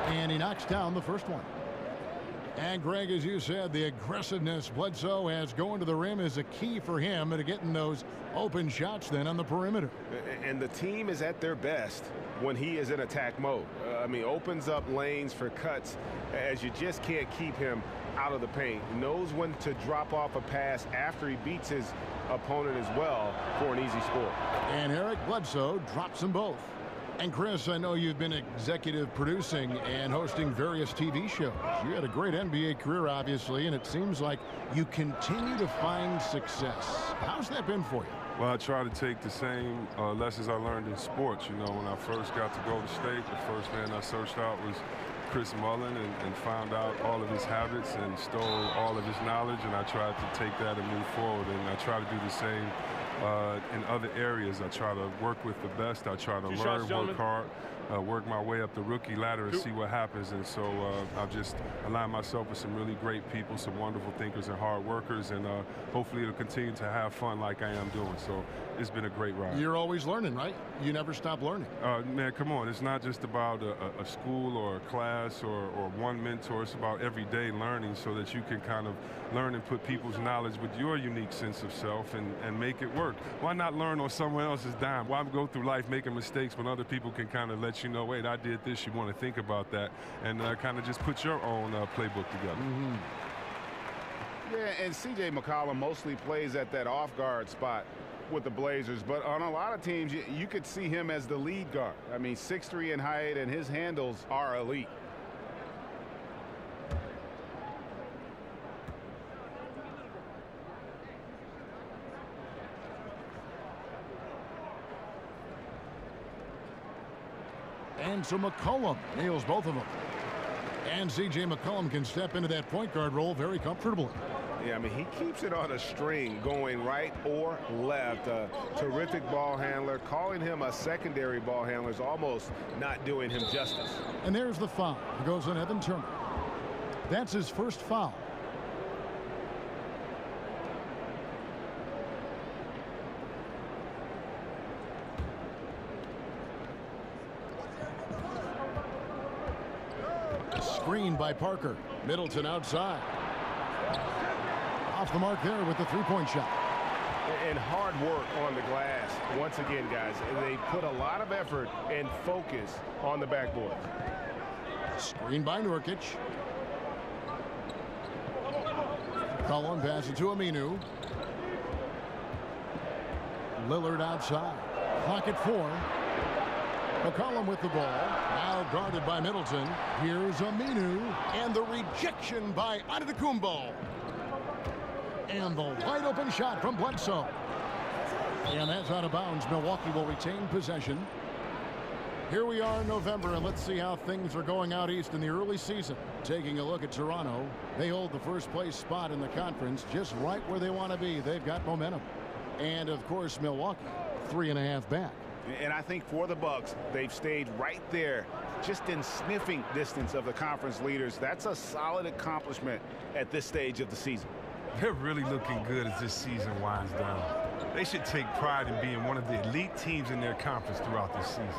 And he knocks down the first one. And Greg, as you said, the aggressiveness Bledsoe has going to the rim is a key for him to getting those open shots then on the perimeter. And the team is at their best when he is in attack mode. I mean, opens up lanes for cuts as you just can't keep him out of the paint. Knows when to drop off a pass after he beats his opponent as well for an easy score. And Eric Bledsoe drops them both. And Chris, I know you've been executive producing and hosting various TV shows. You had a great NBA career, obviously, and it seems like you continue to find success. How's that been for you? Well, I try to take the same lessons I learned in sports. You know, when I first got to Golden State, the first man I searched out was Chris Mullin and found out all of his habits and stole all of his knowledge, and I tried to take that and move forward, and I try to do the same in other areas. I try to work with the best. I try to learn, work hard, work my way up the rookie ladder and see what happens. And so I've just aligned myself with some really great people, some wonderful thinkers and hard workers, and hopefully it'll continue to have fun like I am doing. So it's been a great ride. You're always learning, right? You never stop learning. Man, come on. It's not just about a school or a class or one mentor. It's about everyday learning so that you can kind of learn and put people's knowledge with your unique sense of self and make it work. Why not learn on someone else's dime? Why go through life making mistakes when other people can kind of let you know, wait, I did this, you want to think about that, and kind of just put your own playbook together. Mm-hmm. Yeah, and C.J. McCollum mostly plays at that off-guard spot with the Blazers, but on a lot of teams, you could see him as the lead guard. I mean, 6'3" in height, and his handles are elite. And so McCollum nails both of them. And C.J. McCollum can step into that point guard role very comfortably. Yeah, I mean, he keeps it on a string going right or left. A terrific ball handler. Calling him a secondary ball handler is almost not doing him justice. And there's the foul. It goes on Evan Turner. That's his first foul. Screen by Parker. Middleton outside. Off the mark there with the three-point shot. And hard work on the glass. Once again, guys, they put a lot of effort and focus on the backboard. Screen by Nurkic. Cullen passes to Aminu. Lillard outside. Clock at 4. McCollum with the ball. Now guarded by Middleton. Here's Aminu. And the rejection by Antetokounmpo. And the wide open shot from Bledsoe. And that's out of bounds. Milwaukee will retain possession. Here we are in November, and let's see how things are going out east in the early season. Taking a look at Toronto. They hold the first place spot in the conference, just right where they want to be. They've got momentum. And of course, Milwaukee, 3.5 back. And I think for the Bucks, they've stayed right there, just in sniffing distance of the conference leaders. That's a solid accomplishment at this stage of the season. They're really looking good as this season winds down. They should take pride in being one of the elite teams in their conference throughout this season.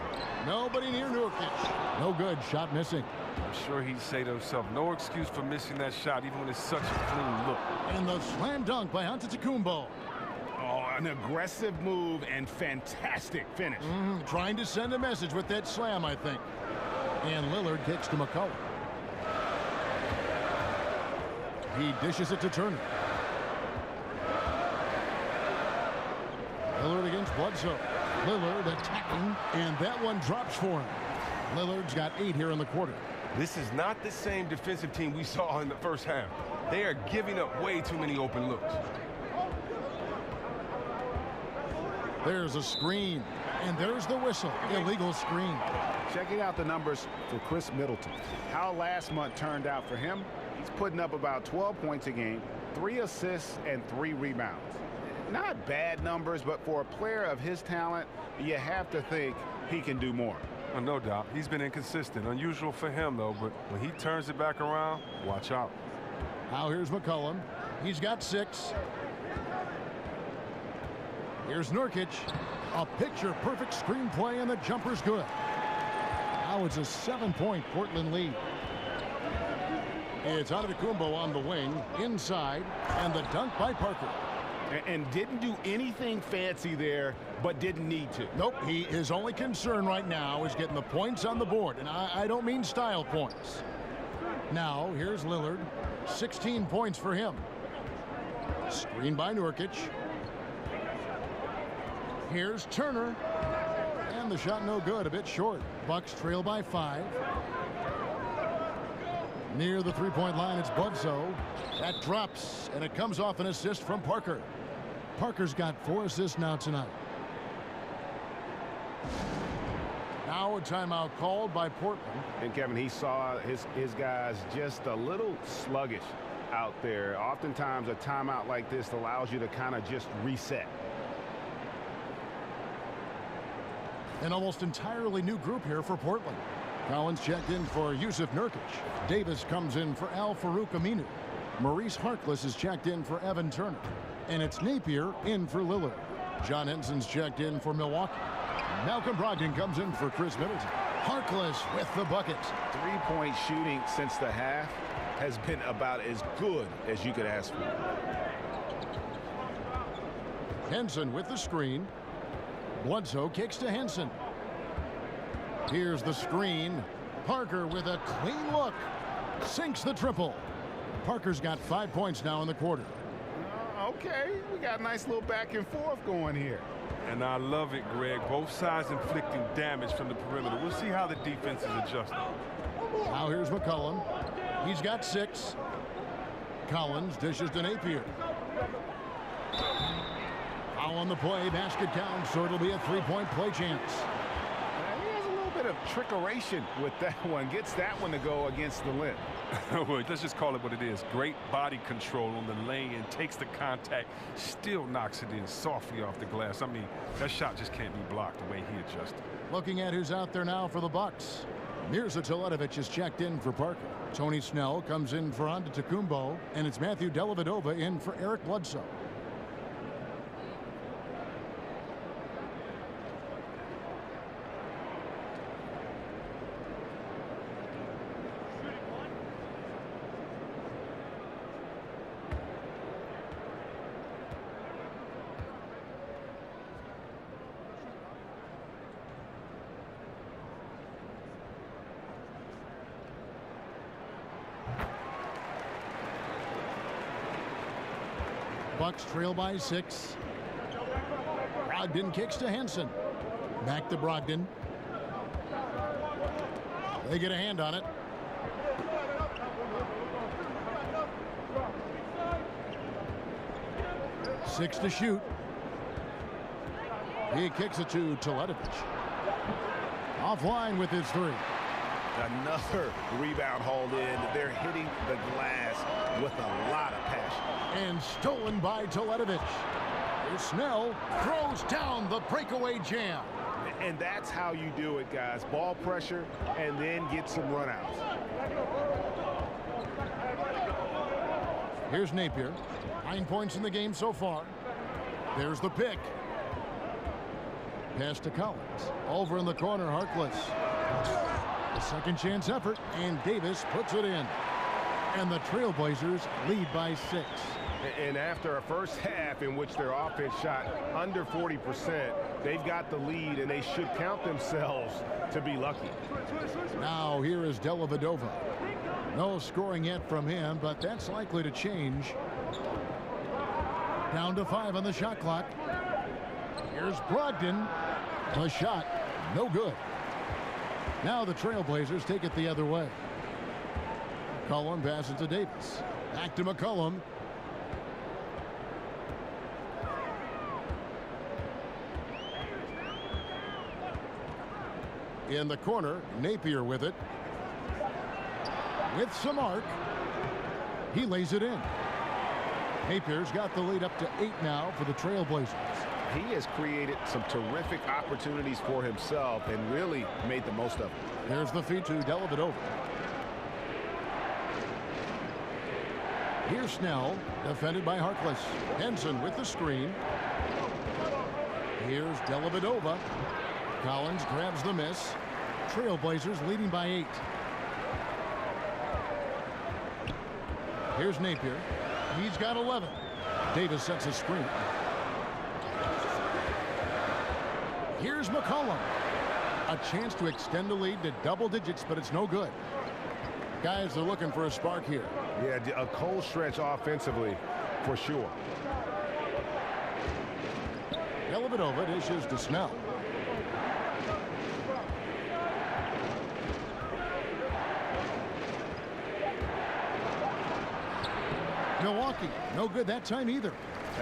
Nobody near Nurkic. No good. Shot missing. I'm sure he'd say to himself, no excuse for missing that shot, even when it's such a clean look. And the slam dunk by Antetokounmpo. Oh, an aggressive move and fantastic finish. Trying to send a message with that slam, I think. And Lillard kicks to McCollum. He dishes it to Turner. Lillard against Bledsoe. Lillard attacking, and that one drops for him. Lillard's got 8 here in the quarter. This is not the same defensive team we saw in the first half. They are giving up way too many open looks. There's a screen, and there's the whistle. Illegal screen. Checking out the numbers for Chris Middleton. How last month turned out for him, he's putting up about 12 points a game, 3 assists, and 3 rebounds. Not bad numbers, but for a player of his talent, you have to think he can do more. Oh, no doubt. He's been inconsistent. Unusual for him, though, but when he turns it back around, watch out. Now here's McCollum. He's got 6. Here's Nurkic. A picture-perfect screenplay, and the jumper's good. Now it's a 7-point Portland lead. It's Antetokounmpo on the wing, inside, and the dunk by Parker. And didn't do anything fancy there, but didn't need to. Nope, his only concern right now is getting the points on the board, and I don't mean style points. Now, here's Lillard. 16 points for him. Screen by Nurkic. Here's Turner. And the shot no good, a bit short. Bucks trail by 5. Near the three-point line, it's Bledsoe. That drops, and it comes off an assist from Parker. Parker's got 4 assists now tonight. Now a timeout called by Portland. And Kevin, he saw his guys just a little sluggish out there. Oftentimes a timeout like this allows you to kind of just reset. An almost entirely new group here for Portland. Collins checked in for Yusuf Nurkic. Davis comes in for Al-Farouq Aminu. Maurice Harkless is checked in for Evan Turner. And it's Napier in for Lillard. John Henson's checked in for Milwaukee. Malcolm Brogdon comes in for Chris Middleton. Harkless with the bucket. 3-point shooting since the half has been about as good as you could ask for. Henson with the screen. Bledsoe kicks to Henson. Here's the screen. Parker with a clean look. Sinks the triple. Parker's got 5 points now in the quarter. Okay, we got a nice little back and forth going here. And I love it, Greg. Both sides inflicting damage from the perimeter. We'll see how the defense is adjusting. Now here's McCollum. He's got 6. Collins dishes to Napier. Foul on the play. Basket count, so it'll be a 3-point play chance. He has a little bit of trickeration with that one. Gets that one to go against the limb. Well, let's just call it what it is. Great body control on the lane and takes the contact, still knocks it in softly off the glass. I mean, that shot just can't be blocked the way he adjusted. Looking at who's out there now for the Bucks. Mirza Teletovic is checked in for Parker. Tony Snell comes in for Antetokounmpo, and it's Matthew Dellavedova in for Eric Bledsoe. Bucks trail by 6. Brogdon kicks to Henson. Back to Brogdon. They get a hand on it. Six to shoot. He kicks it to Teletovic. Offline with his 3. Another rebound hauled in. They're hitting the glass with a lot of passion. And stolen by Teletovic. Snell throws down the breakaway jam. And that's how you do it, guys. Ball pressure and then get some runouts. Here's Napier. 9 points in the game so far. There's the pick. Pass to Collins. Over in the corner, Harkless. A second chance effort, and Davis puts it in. And the Trailblazers lead by 6. And after a first half in which their offense shot under 40%, they've got the lead, and they should count themselves to be lucky. Now here is Dellavedova. No scoring yet from him, but that's likely to change. Down to 5 on the shot clock. Here's Brogdon. The shot, no good. Now the Trailblazers take it the other way. McCollum passes to Davis. Back to McCollum. In the corner, Napier with it. With some arc. He lays it in. Napier's got the lead up to 8 now for the Trailblazers. He has created some terrific opportunities for himself and really made the most of it. There's the feed to Dellavedova. Here's Snell, defended by Harkless. Henson with the screen. Here's Dellavedova. Collins grabs the miss. Trailblazers leading by 8. Here's Napier. He's got 11. Davis sets a screen. Here's McCollum. A chance to extend the lead to double digits, but it's no good. Guys are looking for a spark here. Yeah, a cold stretch offensively, for sure. Dellavedova dishes to Snell. Milwaukee, no good that time either.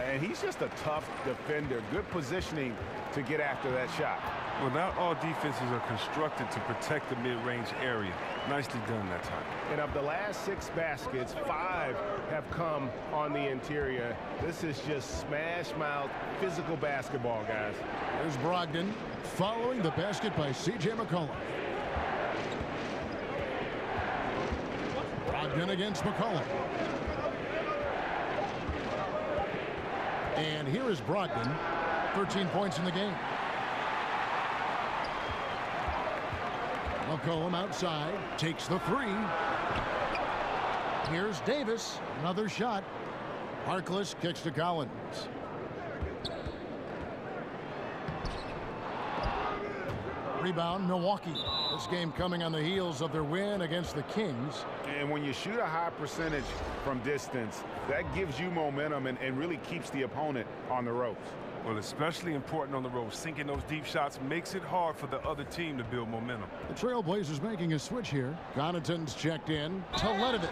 And he's just a tough defender. Good positioning to get after that shot. Well, not all defenses are constructed to protect the mid-range area. Nicely done that time. And of the last 6 baskets, 5 have come on the interior. This is just smash-mouth physical basketball, guys. There's Brogdon following the basket by C.J. McCollum. Brogdon against McCollum. And here is Brogdon, 13 points in the game. McCollum outside, takes the 3. Here's Davis, another shot. Harkless kicks to Collins. Rebound, Milwaukee. This game coming on the heels of their win against the Kings. And when you shoot a high percentage from distance, that gives you momentum and really keeps the opponent on the ropes. Well, especially important on the road. Sinking those deep shots makes it hard for the other team to build momentum. The Trailblazers making a switch here. Connaughton's checked in. Teletovic.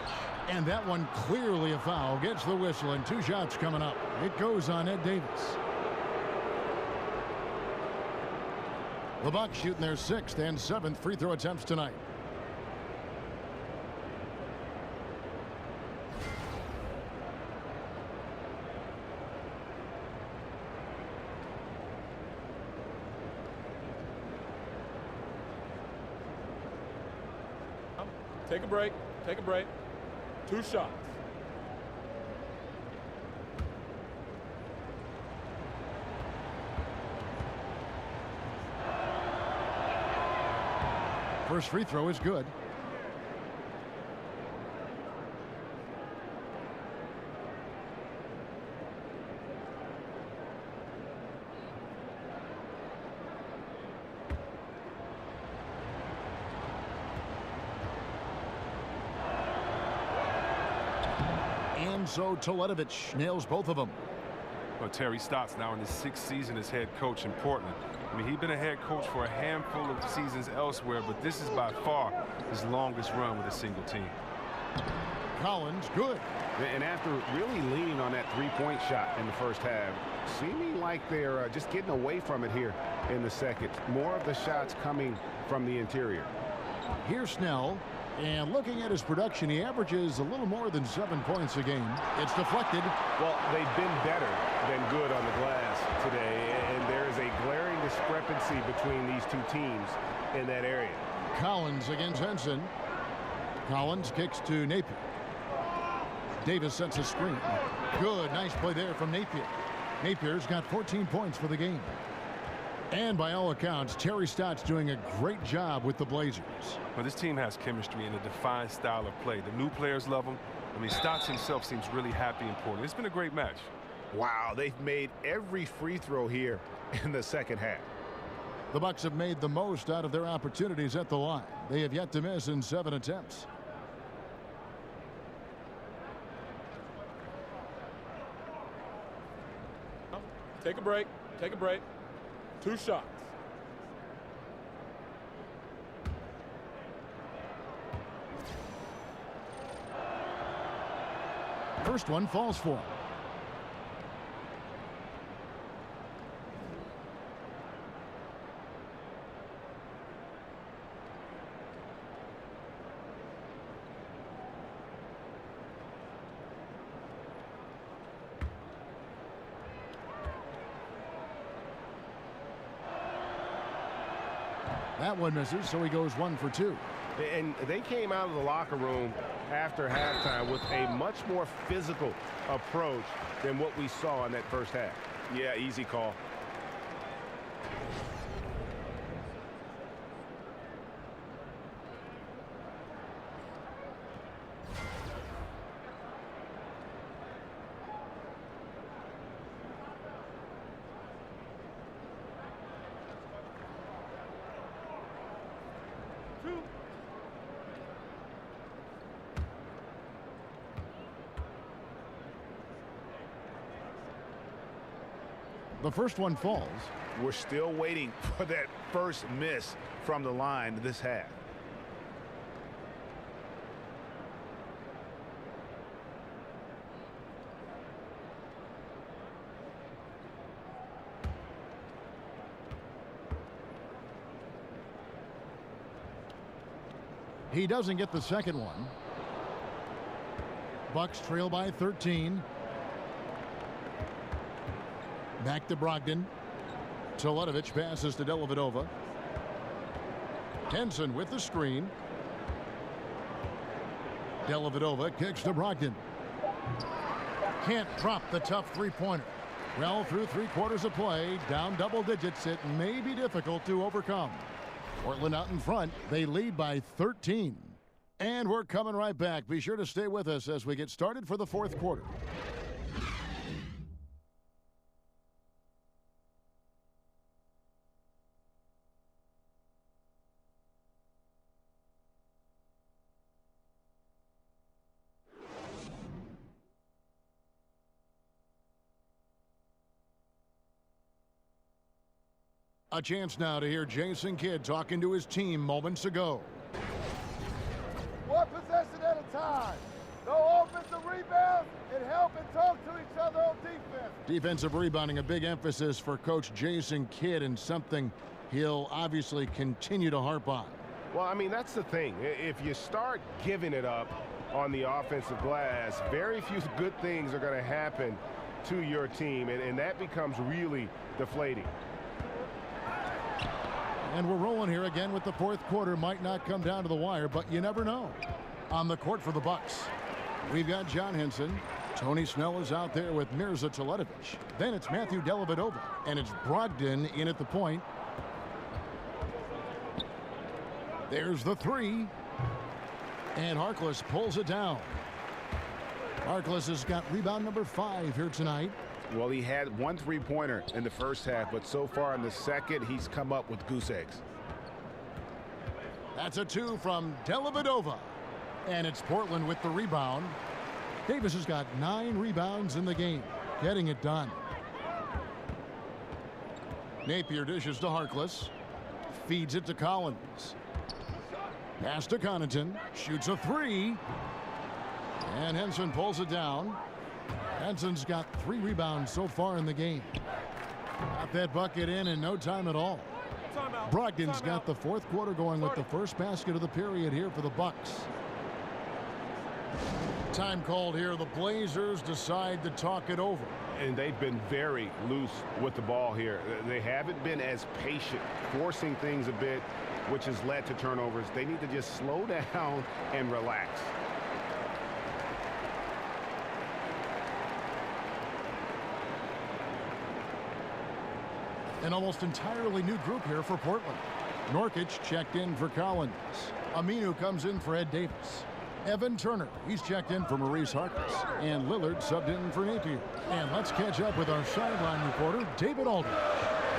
And that one clearly a foul. Gets the whistle, and 2 shots coming up. It goes on Ed Davis. The Bucks shooting their 6th and 7th free throw attempts tonight. Take a break. Take a break. 2 shots. First free throw is good. And so Teletovic nails both of them. Well, Terry Stotts now in his 6th season as head coach in Portland. I mean, he's been a head coach for a handful of seasons elsewhere, but this is by far his longest run with a single team. Collins, good. And after really leaning on that 3-point shot in the first half, seeming like they're just getting away from it here in the second. More of the shots coming from the interior. Here's Snell. And looking at his production, he averages a little more than 7 points a game. It's deflected. Well, they've been better than good on the glass today, and there is a glaring discrepancy between these 2 teams in that area. Collins against Henson. Collins kicks to Napier. Davis sets a screen. Good, nice play there from Napier. Napier's got 14 points for the game. And by all accounts, Terry Stott's doing a great job with the Blazers. Well, this team has chemistry and a defined style of play. The new players love him. I mean, Stotts himself seems really happy and Portland. It's been a great match. Wow, they've made every free throw here in the second half. The Bucks have made the most out of their opportunities at the line. They have yet to miss in 7 attempts. Take a break. Take a break. 2 shots. First one falls for him. That one misses, so he goes 1 for 2. And they came out of the locker room after halftime with a much more physical approach than what we saw in that first half. Yeah, easy call. The first one falls. We're still waiting for that first miss from the line this half. He doesn't get the second one. Bucks trail by 13. Back to Brogdon. Teletovic passes to Dellavedova. Henson with the screen. Dellavedova kicks to Brogdon. Can't drop the tough three-pointer. Well, through 3/4 of play, down double digits, it may be difficult to overcome. Portland out in front. They lead by 13. And we're coming right back. Be sure to stay with us as we get started for the 4th quarter. A chance now to hear Jason Kidd talking to his team moments ago. One possession at a time. No offensive rebounds and help and talk to each other on defense. Defensive rebounding, a big emphasis for Coach Jason Kidd, and something he'll obviously continue to harp on. Well, I mean, that's the thing. If you start giving it up on the offensive glass, very few good things are going to happen to your team, and that becomes really deflating. And we're rolling here again with the 4th quarter. Might not come down to the wire, but you never know. On the court for the Bucks, we've got John Henson. Tony Snell is out there with Mirza Teletovic. Then it's Matthew Dellavedova, and it's Brogdon in at the point. There's the 3. And Harkless pulls it down. Harkless has got rebound number 5 here tonight. Well, he had 1 3-pointer in the first half, but so far in the second, he's come up with goose eggs. That's a 2 from Dellavedova. And it's Portland with the rebound. Davis has got 9 rebounds in the game, getting it done. Napier dishes to Harkless. Feeds it to Collins. Pass to Connaughton. Shoots a 3. And Henson pulls it down. Henson's got 3 rebounds so far in the game. Got that bucket in no time at all. Brogdon's got the 4th quarter going with the first basket of the period here for the Bucks. Time called here. The Blazers decide to talk it over. And they've been very loose with the ball here. They haven't been as patient, forcing things a bit, which has led to turnovers. They need to just slow down and relax. An almost entirely new group here for Portland. Nurkic checked in for Collins. Aminu comes in for Ed Davis. Evan Turner, he's checked in for Maurice Harkless. And Lillard subbed in for Napier. And let's catch up with our sideline reporter, David Aldridge.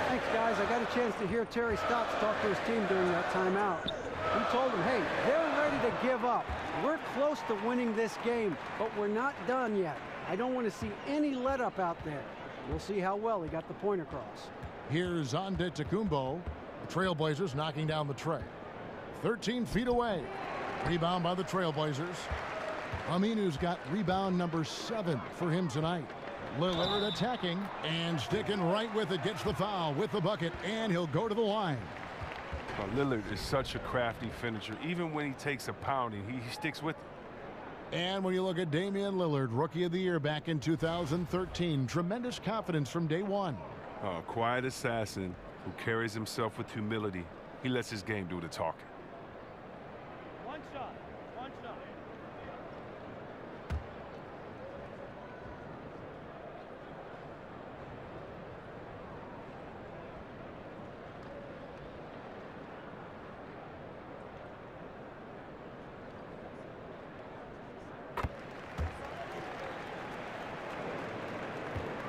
Thanks, guys. I got a chance to hear Terry Stotts talk to his team during that timeout. He told them, hey, they're ready to give up. We're close to winning this game, but we're not done yet. I don't want to see any let up out there. We'll see how well he got the point across. Here's Antetokounmpo. The Trailblazers knocking down the tray. 13 feet away. Rebound by the Trailblazers. Aminu's got rebound number 7 for him tonight. Lillard attacking and sticking right with it. Gets the foul with the bucket, and he'll go to the line. Well, Lillard is such a crafty finisher. Even when he takes a pounding, he sticks with it. And when you look at Damian Lillard, Rookie of the Year back in 2013, tremendous confidence from day one. A quiet assassin who carries himself with humility. He lets his game do the talking. One shot.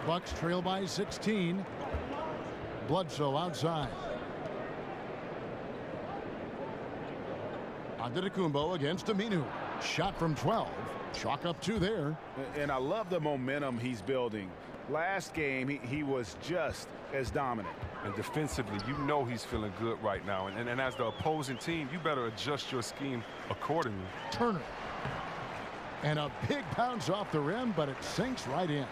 Bucks trail by 16. Bledsoe outside. Antetokounmpo against Aminu. Shot from 12. Chalk up 2 there. And I love the momentum he's building. Last game, he was just as dominant. And defensively, you know he's feeling good right now. And as the opposing team, you better adjust your scheme accordingly. Turner. And a big bounce off the rim, but it sinks right in.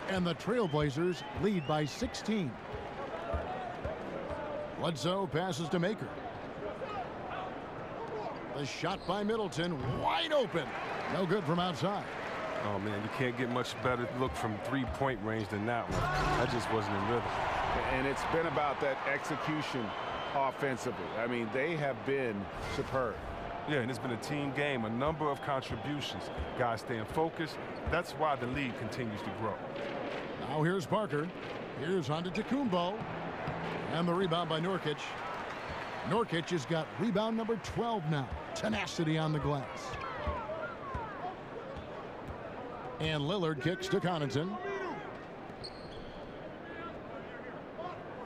And the Trailblazers lead by 16. Bledsoe passes to Maker. The shot by Middleton, wide open. No good from outside. Oh, man, you can't get much better look from three-point range than that one. That just wasn't in rhythm. And it's been about that execution offensively. I mean, they have been superb. Yeah, and it's been a team game, a number of contributions. Guys staying focused. That's why the league continues to grow. Now here's Parker. Here's Antetokounmpo. And the rebound by Nurkic. Nurkic has got rebound number 12 now. Tenacity on the glass. And Lillard kicks to Connaughton.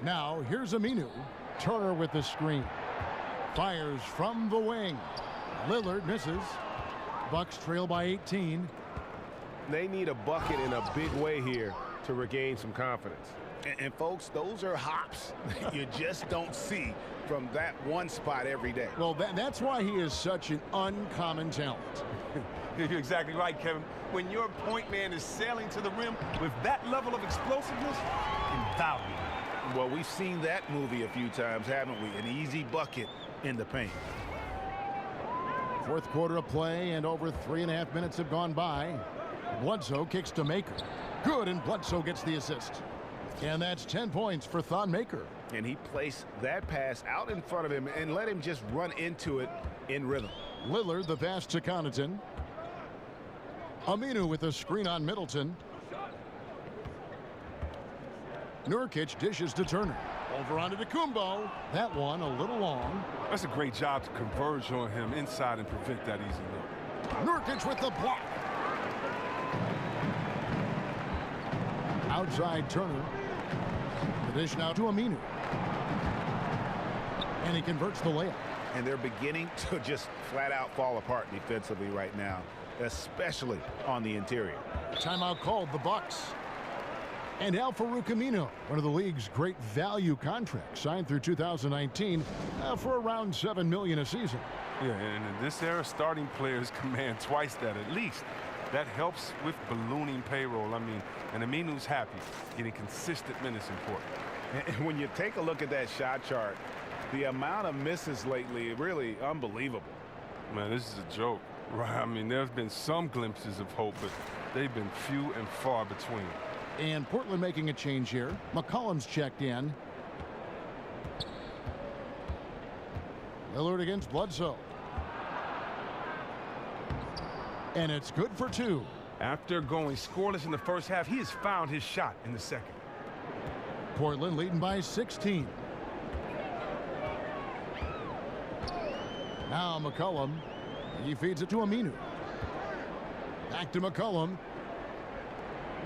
Now here's Aminu. Turner with the screen. Fires from the wing. Lillard misses. Bucks trail by 18. They need a bucket in a big way here to regain some confidence. And folks, those are hops you just don't see from that one spot every day. Well, that's why he is such an uncommon talent. You're exactly right, Kevin. When your point man is sailing to the rim with that level of explosiveness, invaluable. Well, we've seen that movie a few times, haven't we? An easy bucket in the paint. Fourth quarter of play, and over 3.5 minutes have gone by. Bledsoe kicks to Maker. Good, and Bledsoe gets the assist. And that's 10 points for Thon Maker. And he placed that pass out in front of him and let him just run into it in rhythm. Lillard, the pass to Connaughton. Aminu with a screen on Middleton. Nurkic dishes to Turner. Over onto Antetokounmpo. That one a little long. That's a great job to converge on him inside and prevent that easy look. Nurkic with the block. Outside Turner. The dish now to Aminu. And he converts the layup. And they're beginning to just flat out fall apart defensively right now, especially on the interior. Timeout called, the Bucks. And Al-Farouq Aminu, one of the league's great value contracts, signed through 2019 for around $7 million a season. Yeah, and in this era, starting players command twice that at least. That helps with ballooning payroll. I mean, and Aminu's happy. Getting consistent minutes important. And when you take a look at that shot chart, the amount of misses lately, really unbelievable. Man, this is a joke, right? I mean, there's been some glimpses of hope, but they've been few and far between. And Portland making a change here. McCollum's checked in. Lillard against Bledsoe. And it's good for 2. After going scoreless in the first half, he has found his shot in the second. Portland leading by 16. Now McCollum. He feeds it to Aminu. Back to McCollum.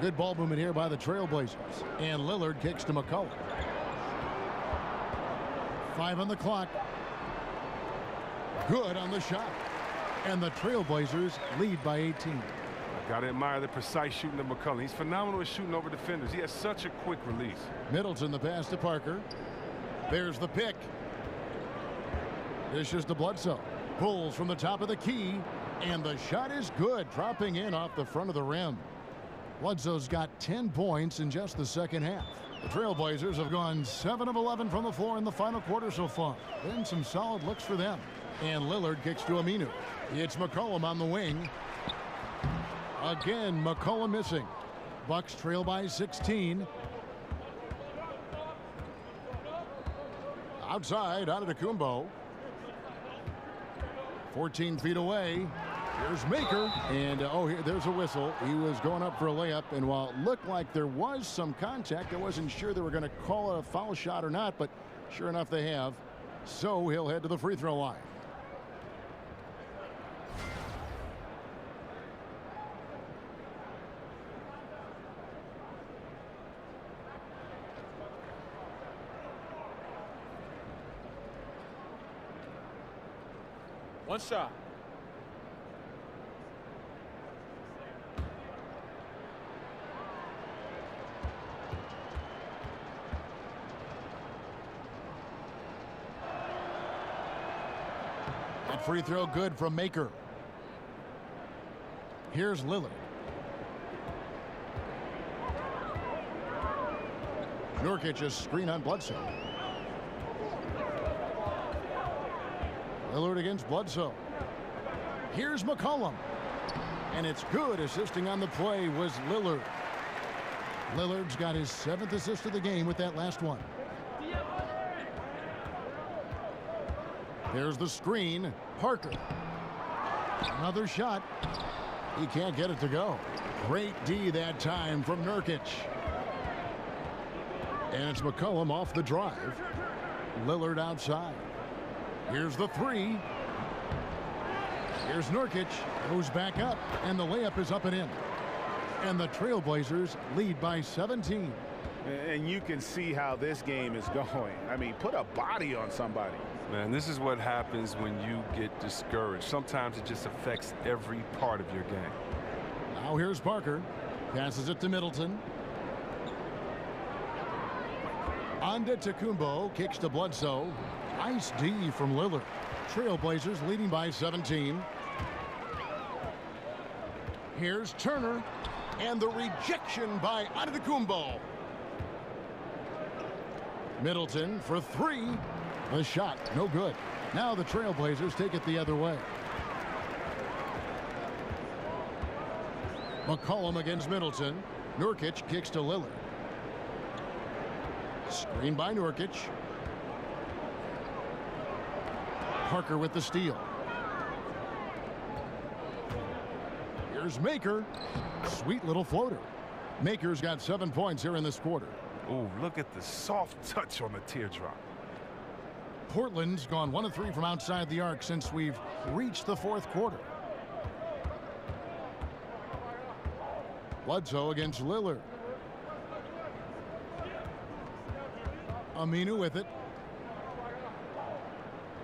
Good ball movement here by the Trailblazers. And Lillard kicks to McCollum. 5 on the clock. Good on the shot. And the Trailblazers lead by 18. Got to admire the precise shooting of McCollum. He's phenomenal at shooting over defenders. He has such a quick release. Middleton the pass to Parker. There's the pick. Dishes to Bledsoe. Pulls from the top of the key. And the shot is good, dropping in off the front of the rim. Bledsoe's got 10 points in just the second half. The Trailblazers have gone 7 of 11 from the floor in the final quarter so far. Been some solid looks for them. And Lillard kicks to Aminu. It's McCollum on the wing. Again, McCollum missing. Bucks trail by 16. Outside, Antetokounmpo. 14 feet away. Here's Maker. And, there's a whistle. He was going up for a layup. And while it looked like there was some contact, I wasn't sure they were going to call it a foul shot or not. But sure enough, they have. So he'll head to the free throw line. One shot. That free throw good from Maker. Here's Lillard. Nurkic's screen on Bledsoe. Lillard against Bledsoe. Here's McCollum. And it's good. Assisting on the play was Lillard. Lillard's got his 7th assist of the game with that last one. There's the screen. Parker. Another shot. He can't get it to go. Great D that time from Nurkic. And it's McCollum off the drive. Lillard outside. Here's the three. Here's Nurkic. Goes back up. And the layup is up and in. And the Trailblazers lead by 17. And you can see how this game is going. I mean, put a body on somebody. Man, this is what happens when you get discouraged. Sometimes it just affects every part of your game. Now here's Parker. Passes it to Middleton. Antetokounmpo kicks to Bledsoe. Nice D from Lillard. Trailblazers leading by 17. Here's Turner. And the rejection by Antetokounmpo. Middleton for three. The shot, no good. Now the Trailblazers take it the other way. McCollum against Middleton. Nurkic kicks to Lillard. Screen by Nurkic. Parker with the steal. Here's Maker. Sweet little floater. Maker's got 7 points here in this quarter. Oh, look at the soft touch on the teardrop. Portland's gone 1 of 3 from outside the arc since we've reached the fourth quarter. Bledsoe against Lillard. Aminu with it.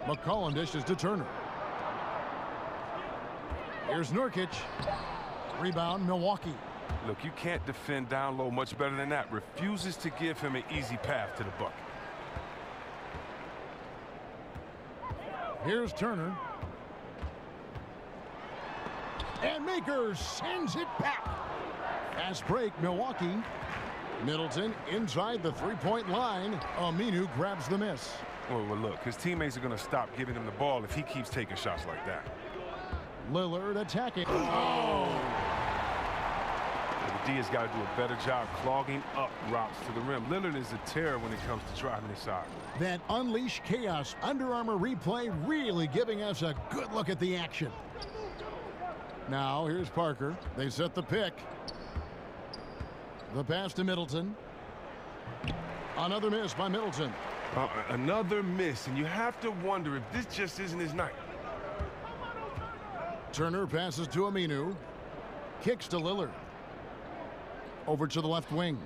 McCollum dishes to Turner. Here's Nurkic. Rebound, Milwaukee. Look, you can't defend down low much better than that. Refuses to give him an easy path to the bucket. Here's Turner. And Maker sends it back. Fast break, Milwaukee. Middleton inside the three-point line. Aminu grabs the miss. Well, look, his teammates are going to stop giving him the ball if he keeps taking shots like that. Lillard attacking. Oh! The D has got to do a better job clogging up routes to the rim. Lillard is a terror when it comes to driving inside. That Unleash Chaos Under Armour replay really giving us a good look at the action. Now here's Parker. They set the pick. The pass to Middleton. Another miss by Middleton. Another miss, and you have to wonder if this just isn't his night. Turner passes to Aminu. Kicks to Lillard. Over to the left wing.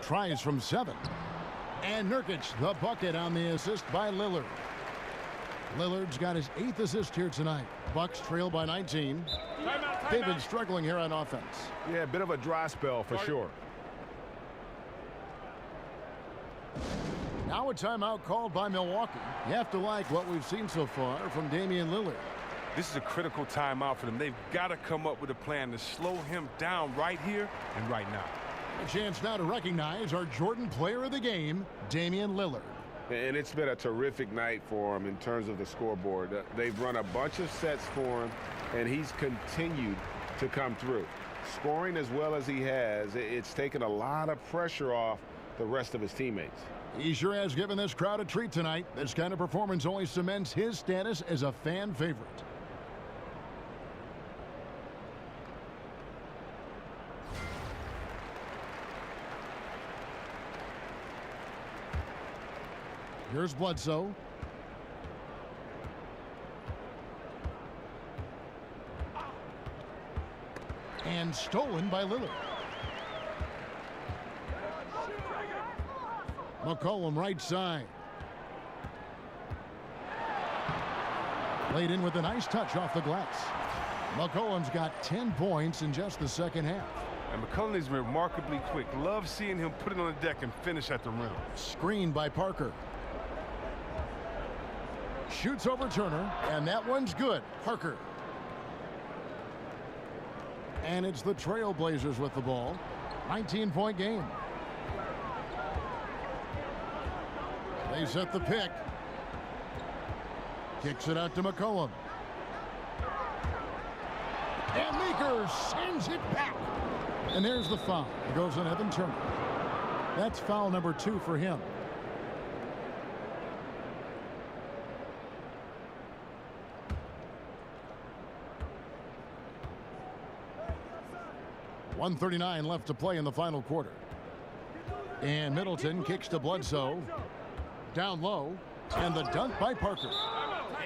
Tries from 7. And Nurkic, the bucket on the assist by Lillard. Lillard's got his 8th assist here tonight. Bucks trail by 19. They've been struggling here on offense. Yeah, a bit of a dry spell for sure. Now a timeout called by Milwaukee. You have to like what we've seen so far from Damian Lillard. This is a critical timeout for them. They've got to come up with a plan to slow him down right here and right now. A chance now to recognize our Jordan player of the game, Damian Lillard. And it's been a terrific night for him in terms of the scoreboard. They've run a bunch of sets for him, and he's continued to come through. Scoring as well as he has, it's taken a lot of pressure off the rest of his teammates. He sure has given this crowd a treat tonight. This kind of performance only cements his status as a fan favorite. Here's Bledsoe. And stolen by Lillard. McCollum right side. Laid in with a nice touch off the glass. McCollum's got 10 points in just the second half. And McCollum is remarkably quick. Love seeing him put it on the deck and finish at the rim. Screened by Parker. Shoots over Turner, and that one's good. Parker. And it's the Trailblazers with the ball. 19-point game. They set the pick. Kicks it out to McCollum. And Meeker sends it back. And there's the foul. It goes on Evan Turner. That's foul number 2 for him. .139 left to play in the final quarter. And Middleton kicks to Bledsoe. Down low. And the dunk by Parker.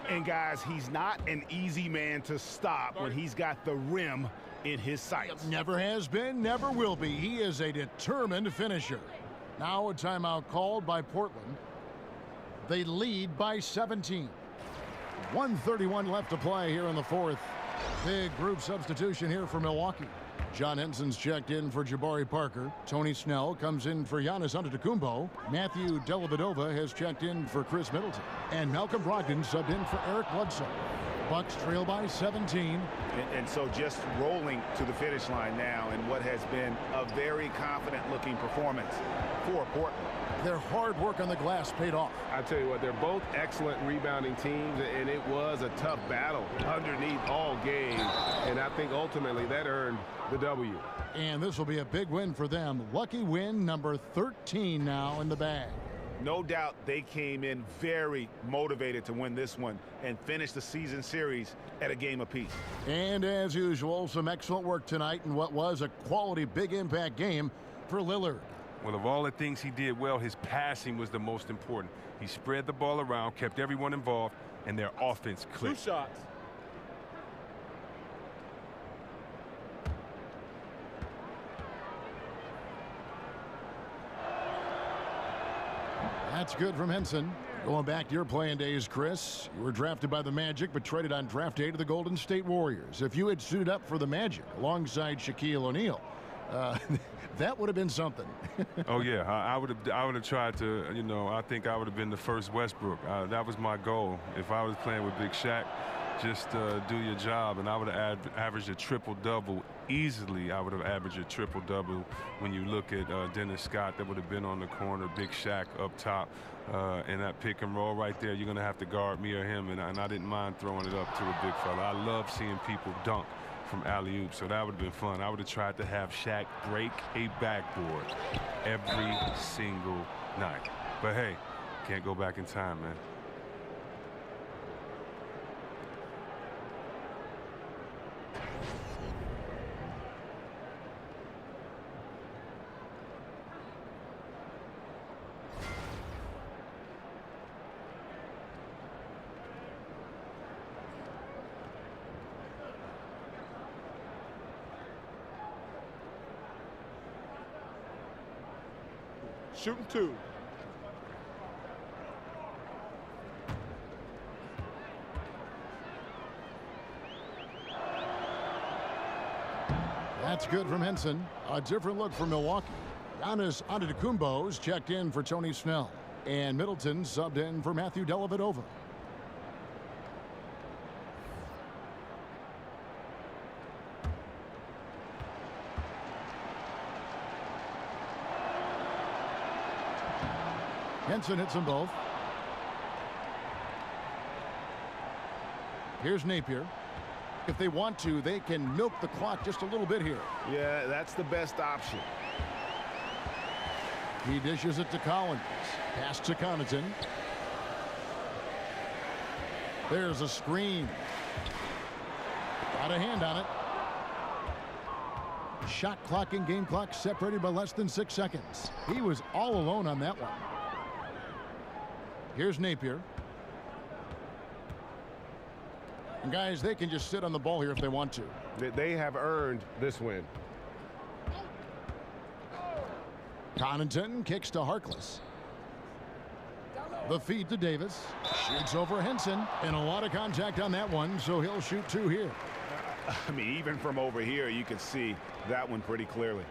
And guys, he's not an easy man to stop when he's got the rim in his sights. Never has been, never will be. He is a determined finisher. Now a timeout called by Portland. They lead by 17. 1:31 left to play here in the fourth. Big group substitution here for Milwaukee. John Henson's checked in for Jabari Parker. Tony Snell comes in for Giannis Antetokounmpo. Matthew Dellavedova has checked in for Chris Middleton. And Malcolm Brogdon subbed in for Eric Bledsoe. Bucks trail by 17. And so just rolling to the finish line now in what has been a very confident-looking performance for Portland. Their hard work on the glass paid off. I tell you what, they're both excellent rebounding teams, and it was a tough battle underneath all game. And I think ultimately that earned the W. And this will be a big win for them. Lucky win number 13 now in the bag. No doubt they came in very motivated to win this one and finish the season series at a game apiece. And as usual, some excellent work tonight in what was a quality big impact game for Lillard. Well, of all the things he did well, his passing was the most important. He spread the ball around, kept everyone involved, and their offense clicked. 2 shots. That's good from Henson. Going back to your playing days, Chris, you were drafted by the Magic but traded on draft day to the Golden State Warriors. If you had suited up for the Magic alongside Shaquille O'Neal, that would have been something. Oh yeah, I would have tried to. You know, I think I would have been the first Westbrook. That was my goal. If I was playing with Big Shaq, just do your job, and I would have averaged a triple-double easily. I would have averaged a triple-double. When you look at Dennis Scott, that would have been on the corner, Big Shaq up top, and that pick and roll right there. You're gonna have to guard me or him, and I didn't mind throwing it up to a big fella. I love seeing people dunk from alley-oop, so that would have been fun. I would have tried to have Shaq break a backboard every single night. But hey, can't go back in time, man. Shooting 2. That's good from Henson. A different look for Milwaukee. Giannis Antetokounmpo's checked in for Tony Snell. And Middleton subbed in for Matthew Dellavedova. Henson hits them both. Here's Napier. If they want to, they can milk the clock just a little bit here. Yeah, that's the best option. He dishes it to Collins. Pass to Connaughton. There's a screen. Got a hand on it. Shot clock and game clock separated by less than 6 seconds. He was all alone on that one. Here's Napier. And guys, they can just sit on the ball here if they want to. They have earned this win. Connaughton kicks to Harkless. The feed to Davis. Shoots over Henson. And a lot of contact on that one, so he'll shoot 2 here. I mean, even from over here, you can see that one pretty clearly.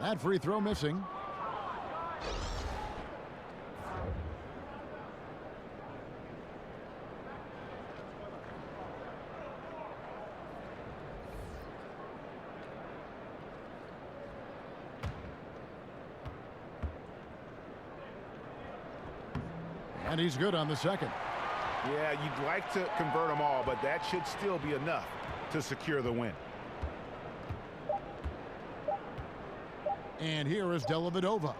That free throw missing. And he's good on the second. Yeah, you'd like to convert them all, but that should still be enough to secure the win. And here is Dellavedova.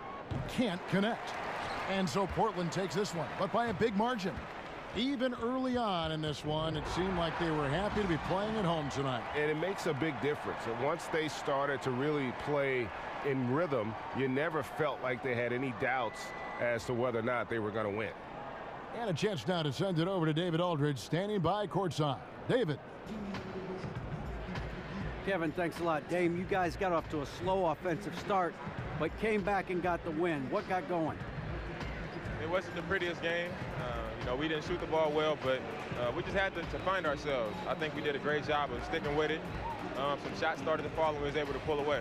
Can't connect. And so Portland takes this one, but by a big margin. Even early on in this one, it seemed like they were happy to be playing at home tonight. And it makes a big difference. And once they started to really play in rhythm, you never felt like they had any doubts as to whether or not they were going to win. And a chance now to send it over to David Aldridge, standing by courtside. David. Kevin, thanks a lot. Dame, you guys got off to a slow offensive start, but came back and got the win. What got going? It wasn't the prettiest game. We didn't shoot the ball well, but we just had to find ourselves. I think we did a great job of sticking with it. Some shots started to fall and we was able to pull away.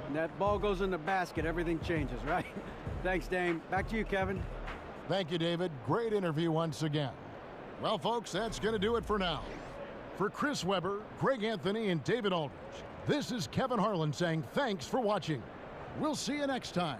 And that ball goes in the basket, everything changes, right? Thanks, Dame. Back to you, Kevin. Thank you, David. Great interview once again. Well, folks, that's going to do it for now. For Chris Webber, Greg Anthony, and David Aldridge, this is Kevin Harlan saying thanks for watching. We'll see you next time.